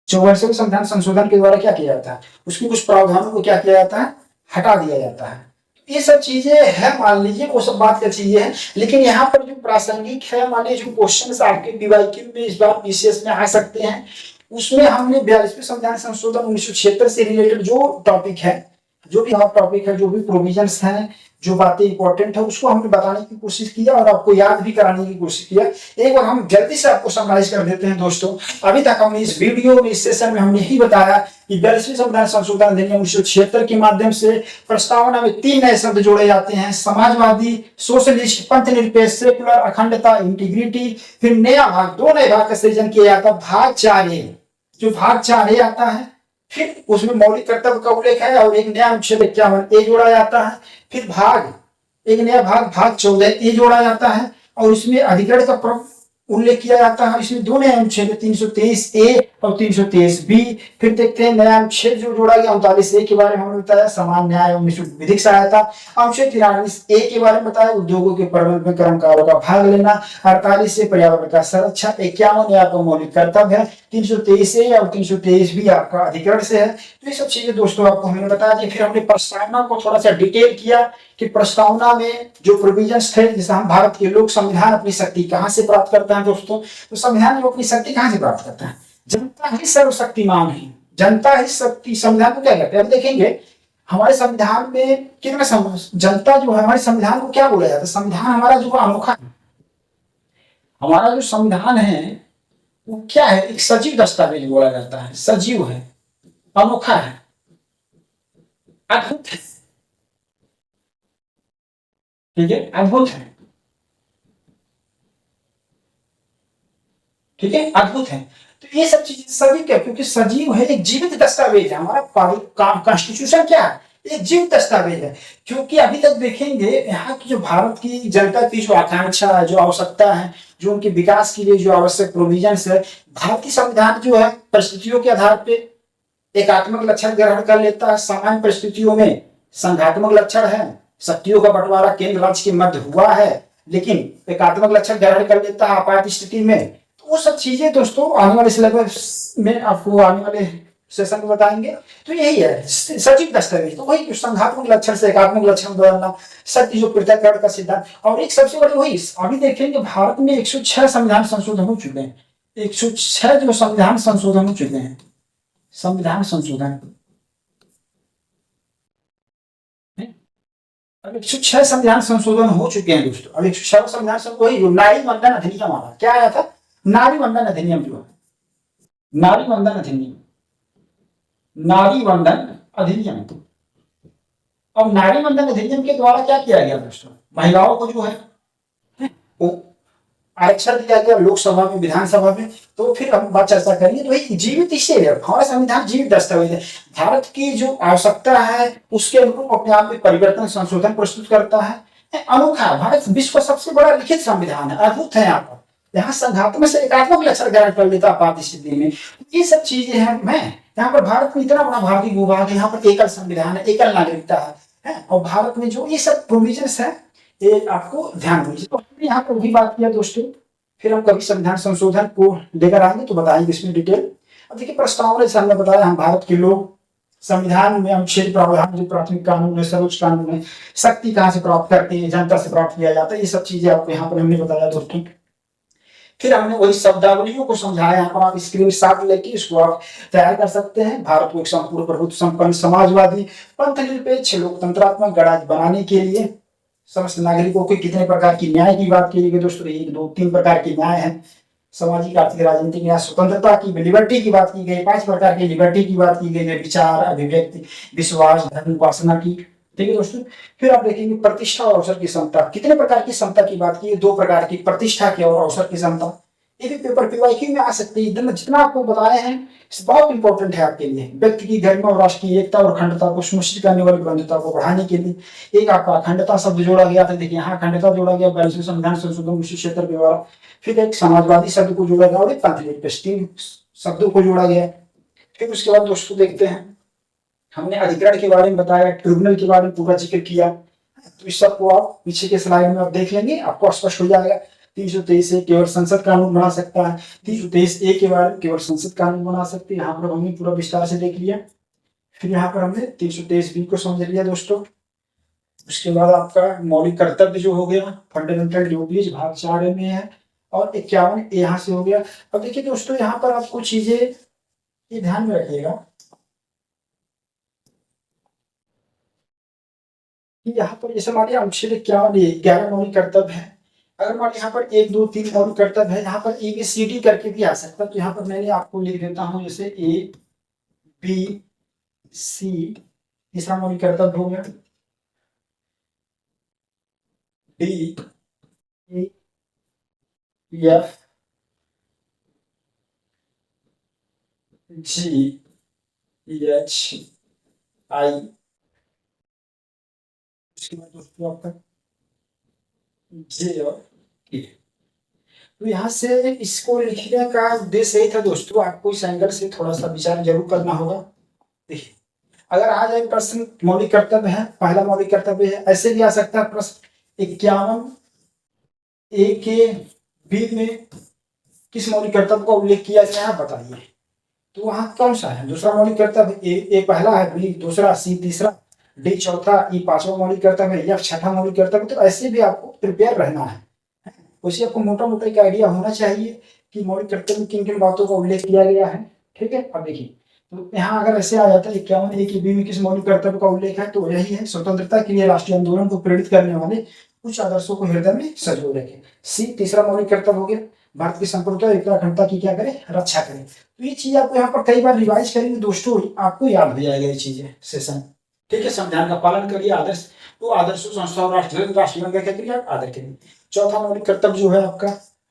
44वें संविधान संशोधन के द्वारा क्या किया जाता है, उसकी कुछ प्रावधानों को क्या किया जाता है, हटा दिया जाता है। ये सब चीजें है, मान लीजिए वो सब बात की चीजें हैं। लेकिन यहाँ पर जो प्रासंगिक है, मान लीजिए जो क्वेश्चंस आपके पीवाईक्यू में इस बार पीसीएस में आ सकते हैं, उसमें हमने 42वें संविधान संशोधन 1976 से रिलेटेड जो टॉपिक है, जो भी हॉट टॉपिक है, जो भी प्रोविजंस हैं, जो बातें इंपॉर्टेंट है, उसको हमने बताने की कोशिश किया और आपको याद भी कराने की कोशिश किया। एक बार हम जल्दी से आपको समराइज कर देते हैं दोस्तों। अभी तक हमने इस वीडियो में, इस सेशन में हमने यही बताया कि 42वें संविधान संशोधन अधिनियम 1976 के माध्यम से प्रस्तावना में 3 नए शब्द जोड़े जाते हैं: समाजवादी, सोशलिस्ट, पंथ निरपेक्ष, सेकुलर, अखंडता, इंटीग्रिटी। फिर नया भाग, 2 नए भाग का सृजन किया जाता है। भाग 4A, जो भाग 4A आता है, फिर उसमें मौलिक कर्तव्य का उल्लेख है और एक नया अनुच्छेद 51A जोड़ा जाता है। फिर एक नया भाग 14A जोड़ा जाता है और इसमें अधिकरण का उल्लेख किया जाता है। इसमें 2 नए अनुच्छेद 323A और 323B। फिर देखते हैं नया अनुच्छेद जो जोड़ा गया 39A के बारे में हमने बताया, समान न्याय एवं विधिक सहायता। अनुच्छेद 43A के बारे में बताया, उद्योगों के प्रबंधन में कर्मकारों का भाग लेना। 48 से पर्यावरण का संरक्षण। 51 आपका मौलिक कर्तव्य है। 323A और 323B आपका अधिकरण से है। तो ये सब चीजें दोस्तों आपको हमने बता दी। फिर हमने प्रस्तावना को थोड़ा सा डिटेल किया कि प्रस्तावना में जो प्रोविजंस थे, जैसे हम भारत के लोग संविधान अपनी शक्ति कहां से प्राप्त करता है दोस्तों, तो संविधान जो अपनी शक्ति कहां से प्राप्त करता है, जनता ही सर्वशक्तिमान है, जनता ही शक्ति। संविधान को क्या कहते हैं, अब देखेंगे हमारे संविधान में कितना जनता जो है, हमारे संविधान को क्या बोला जाता है, संविधान हमारा जो अनोखा है, हमारा जो संविधान है वो क्या है, एक सजीव दस्तावेज बोला जाता है, सजीव है, अनोखा है, अद्भुत है। ठीक है, अद्भुत है। ठीक है, अद्भुत है। तो ये सब चीजें सजीव क्या, क्योंकि सजीव है, एक जीवित दस्तावेज है। हमारा कॉन्स्टिट्यूशन क्या है, एक जीवित दस्तावेज है। क्योंकि अभी तक देखेंगे यहाँ की जो भारत की जनता की जो आकांक्षा है, जो आवश्यकता है, जो उनके विकास के लिए जो आवश्यक प्रोविजंस है, भारतीय संविधान जो है परिस्थितियों के आधार पे एकात्मक लक्षण ग्रहण कर लेता है। सामान्य परिस्थितियों में संघात्मक लक्षण है, शक्तियों का बंटवारा केंद्र राज्य के मध्य हुआ है, लेकिन एकात्मक लक्षण ग्रहण कर लेता है आपात स्थिति में। वो सब चीजें दोस्तों आने वाले सिलेबस में आपको आने वाले सेशन में बताएंगे। तो यही है सजीव दस्तावेज, तो वही संघात्मक लक्षण से एकात्मक लक्षण बदलना, सत्य जो पृथक्करण का सिद्धांत, और एक सबसे बड़ी वही अभी देखेंगे भारत में 106 संविधान संशोधन हो चुके हैं। 106 जो संविधान संशोधन हो चुके हैं, संविधान संशोधन। अब 106 संविधान संशोधन हो चुके हैं दोस्तों। अब 106 संविधान संशोधन वही नारी वंदन अधिनियम आया, क्या आया था? नारी वंदन अधिनियम जो है, नारी वंदन अधिनियम, नारी वंदन अधिनियम। अब नारी वंदन अधिनियम के द्वारा क्या किया गया दोस्तों? महिलाओं को जो है वो आरक्षण दिया गया लोकसभा में, विधानसभा में। तो फिर हम बात चर्चा करेंगे। तो भाई जीवित इससे है, हमारा संविधान जीवित दस्तावेज है। भारत की जो आवश्यकता है उसके अनुरूप अपने आप में परिवर्तन संशोधन प्रस्तुत करता है। अनोखा, भारत विश्व का सबसे बड़ा लिखित संविधान है, अद्भुत है। यहाँ पर यहाँ संघात्मक से एकात्मक लक्षण ग्रहण कर लेता आपात स्थिति में। ये सब चीजें हैं। मैं यहाँ पर भारत में इतना बड़ा भारतीय भूभाग है, यहाँ पर एकल संविधान है, एकल नागरिकता है। और भारत में जो ये सब प्रोविजंस है ये आपको ध्यान दीजिए। तो हमने यहाँ पर भी बात किया दोस्तों, फिर हम कभी संविधान संशोधन को लेकर आएंगे तो बताएंगे इसमें डिटेल। अब देखिए प्रस्तावना से हमने बताया, हम भारत के लोग संविधान में अनुच्छेद प्रावधान जो प्राथमिक कानून है, सर्वोच्च कानून है, शक्ति कहाँ से प्राप्त करते हैं, जनता से प्राप्त किया जाता है, ये सब चीजें आपको यहाँ पर हमने बताया दोस्तों। फिर हमने वही शब्दावलियों को समझाया। यहाँ पर आप स्क्रीन शॉट लेके इसको आप तैयार कर सकते हैं। भारत को एक संपूर्ण प्रभुत्व संपन्न समाजवादी पंथ निरपेक्ष लोकतंत्रात्मक गणराज्य बनाने के लिए समस्त नागरिकों को कितने प्रकार की न्याय की बात की गई दोस्तों? 1 2 3 प्रकार के न्याय है। सामाजिक आर्थिक राजनीतिक न्याय, स्वतंत्रता की लिबर्टी की बात की गई। 5 प्रकार की लिबर्टी की बात की गई है, विचार, अभिव्यक्ति, विश्वास, धर्म, उपासना की। ठीक है दोस्तों। फिर आप देखेंगे प्रतिष्ठा और अवसर की समता, कितने प्रकार की समता की बात की है? 2 प्रकार की, प्रतिष्ठा की और अवसर की समता। ये भी पेपर पीवाईक्यू में आ सकती है। जितना आपको बताए हैं बहुत इंपॉर्टेंट है आपके लिए। व्यक्ति की धर्म और राष्ट्र की एकता और अखंडता को सुनिश्चित करने वाली बंधुता को बढ़ाने के लिए एक आपका अखंडता शब्द जोड़ा गया था। देखिए यहाँ अखंडता जोड़ा गया 42वें संविधान संशोधन 1976 के द्वारा। फिर एक समाजवादी शब्द को जोड़ा गया और एक पंथ निरपेक्ष, 3 शब्दों को जोड़ा गया। फिर उसके बाद दोस्तों देखते हैं, हमने अधिकरण के बारे में बताया, ट्रिब्यूनल के बारे में पूरा जिक्र किया। तो इस सबको आप पीछे के स्लाइड में आप देख लेंगे, आपको स्पष्ट हो जाएगा। 323 से केवल संसद कानून बना सकता है। 323A के बारे में केवल संसद कानून बना सकती है, यहाँ पर हमने पूरा विस्तार से देख लिया। फिर यहाँ पर हमने 323B को समझ लिया दोस्तों। उसके बाद आपका मौलिक कर्तव्य जो हो गया, फंडामेंटल ड्यूटीज भाग 4 में है, और 51 यहाँ से हो गया। अब देखिए दोस्तों यहाँ पर आपको चीजें ये ध्यान में रखिएगा कि यहाँ पर जैसे हमारे अनुच्छेद 51 11 मौलिक कर्तव्य है। अगर मान यहाँ पर 1 2 3 मौलिक कर्तव्य है, यहाँ पर ABCD करके भी आ सकता है। तो यहाँ पर मैंने आपको लिख देता हूँ जैसे ABC, तीसरा मौलिक कर्तव्य हो गया, DEFGHI। उसके बाद दोस्तों आपका J और K। तो यहाँ से इसको लिखने का उद्देश्य यही था दोस्तों, आपको इस एंगल से थोड़ा सा विचार जरूर करना होगा। देखिए अगर आ जाए प्रश्न मौलिक कर्तव्य है, पहला मौलिक कर्तव्य है, ऐसे भी आ सकता है प्रश्न 51A के B में किस मौलिक कर्तव्य का उल्लेख किया गया है बताइए। तो वहां कौन सा है? दूसरा मौलिक कर्तव्य A पहला है, B दूसरा, C तीसरा, D चौथा, E पांचवा मौलिक कर्तव्य है, F छठा मौलिक कर्तव्य। तो ऐसे भी आपको प्रिपेयर रहना है। वैसे आपको मोटा मोटा एक आइडिया होना चाहिए कि मौलिक कर्तव्य में किन किन बातों का उल्लेख किया गया है। ठीक है। अब देखिए तो यहाँ अगर ऐसे आ जाता है 51A के B में किस मौलिक कर्तव्य का उल्लेख है, तो यही है, स्वतंत्रता के लिए राष्ट्रीय आंदोलन को प्रेरित करने वाले कुछ आदर्शों को हृदय में संजोए रखें। C तीसरा मौलिक कर्तव्य हो गया, भारत की संप्रभुता एकता अखंडता की क्या करें, रक्षा करें। तो ये चीज आपको यहाँ पर कई बार रिवाइज करेंगे दोस्तों, आपको याद हो जाएगा ये चीजें सेशन। ठीक है। संविधान का पालन करिए, आदर्श वो आदर्शों संस्था और राष्ट्रीय का क्या करिए, आदर करिए। चौथा मौलिक कर्तव्य जो है आपका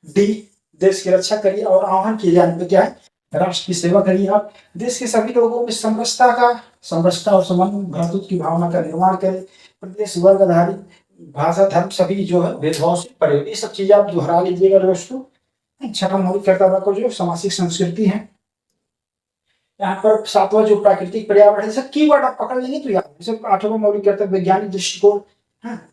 D, देश की रक्षा करिए और आह्वान किए जाने पर क्या है, राष्ट्र की सेवा करिए। आप देश के सभी लोगों में समरसता और संबंध भ्रातृत्व की भावना का निर्माण करें। प्रदेश वर्ग आधारित भाषा धर्म सभी जो है भेदभाव से परे। ये सब चीजें आप दोहरा लीजिएगा दोस्तों। छठा मौलिक कर्तव्य को जो सामाजिक संस्कृति है, यहाँ पर सातवां जो प्राकृतिक पर्यावरण है, सब कीवर्ड आप पकड़ लेंगे तो याद। जैसे 8वां मौलिक कर्तव्य वैज्ञानिक दृष्टिकोण, हाँ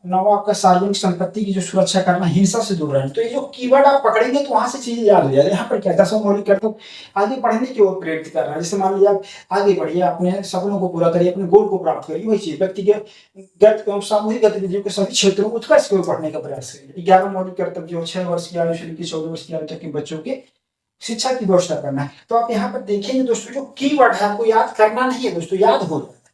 नौ आपका सार्वजनिक संपत्ति की जो सुरक्षा करना, हिंसा से दूर रहना। तो ये जो कीवर्ड आप पकड़ेंगे तो वहां से चीजें याद हो जाएगी। यहाँ पर क्या 10वां मौलिक कर्तव्य आगे बढ़ने की ओर प्रेरित कर रहा है। जैसे मान लीजिए आप आगे बढ़िए, अपने सपनों को पूरा करिए, अपने गोल को प्राप्त करिए, वही चीज व्यक्तिगत एवं सामूहिक गतिविधियों के सभी क्षेत्रों में उत्कर्ष की ओर बढ़ने का प्रयास करिए। 11वां मौलिक कर्तव्य जो 6 वर्ष की आयु से लेकर 14 वर्ष की आयु तक के बच्चों के शिक्षा की व्यवस्था करना है। तो आप यहाँ पर देखेंगे दोस्तों, जो कीवर्ड है आपको याद करना नहीं है दोस्तों, याद हो जाता है।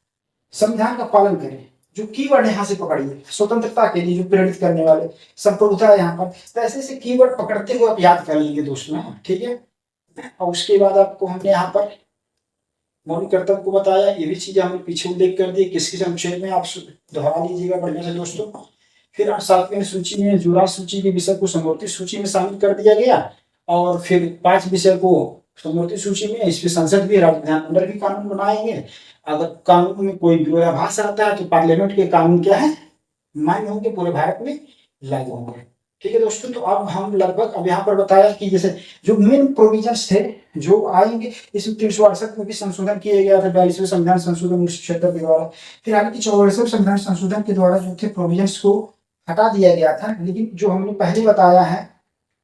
संविधान का पालन करें, जो कीवर्ड है यहाँ से पकड़िए, स्वतंत्रता के लिए जो प्रेरित करने वाले, संप्रभुता है यहाँ पर। तो ऐसे ऐसे कीवर्ड पकड़ते हुए आप याद कर लेंगे दोस्तों, ठीक है। और उसके बाद आपको हमने यहाँ पर मौलिक कर्तव्य को बताया, ये भी चीजें हमने पीछे उल्लेख कर दी, किसके संक्षेप में आप दोहरा लीजिएगा बढ़िया से दोस्तों। फिर 7वें सूची में जुरा सूची के विषय को समवर्ती सूची में शामिल कर दिया गया, और फिर 5 विषय को समवर्ती सूची में, इस पे संसद भी, राज्य विधानमंडल भी कानून बनाएंगे। अगर कानून में कोई विरोधाभास रहता है तो पार्लियामेंट के कानून क्या है, मान्य होंगे, पूरे भारत में लागू होंगे। ठीक है दोस्तों, तो अब हम लगभग अब यहाँ पर बताया कि जैसे जो मेन प्रोविजंस थे जो आएंगे, इसमें 368 में भी संशोधन किया गया था 42वें संविधान संशोधन 1976 के द्वारा। फिर आगे की 44वें संविधान संशोधन के द्वारा जो थे प्रोविजंस को हटा दिया गया था। लेकिन जो हमने पहले बताया है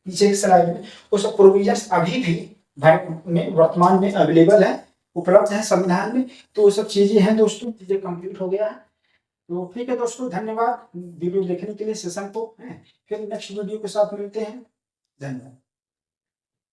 पीछे की स्लाइड में, वो सब प्रोविजंस अभी भी भारत में वर्तमान में अवेलेबल है, उपलब्ध है संविधान में। तो वो सब चीजें हैं दोस्तों, चीजें कंप्लीट हो गया है। तो ठीक है दोस्तों, धन्यवाद वीडियो देखने के लिए, सेशन को। फिर नेक्स्ट वीडियो के साथ मिलते हैं, धन्यवाद।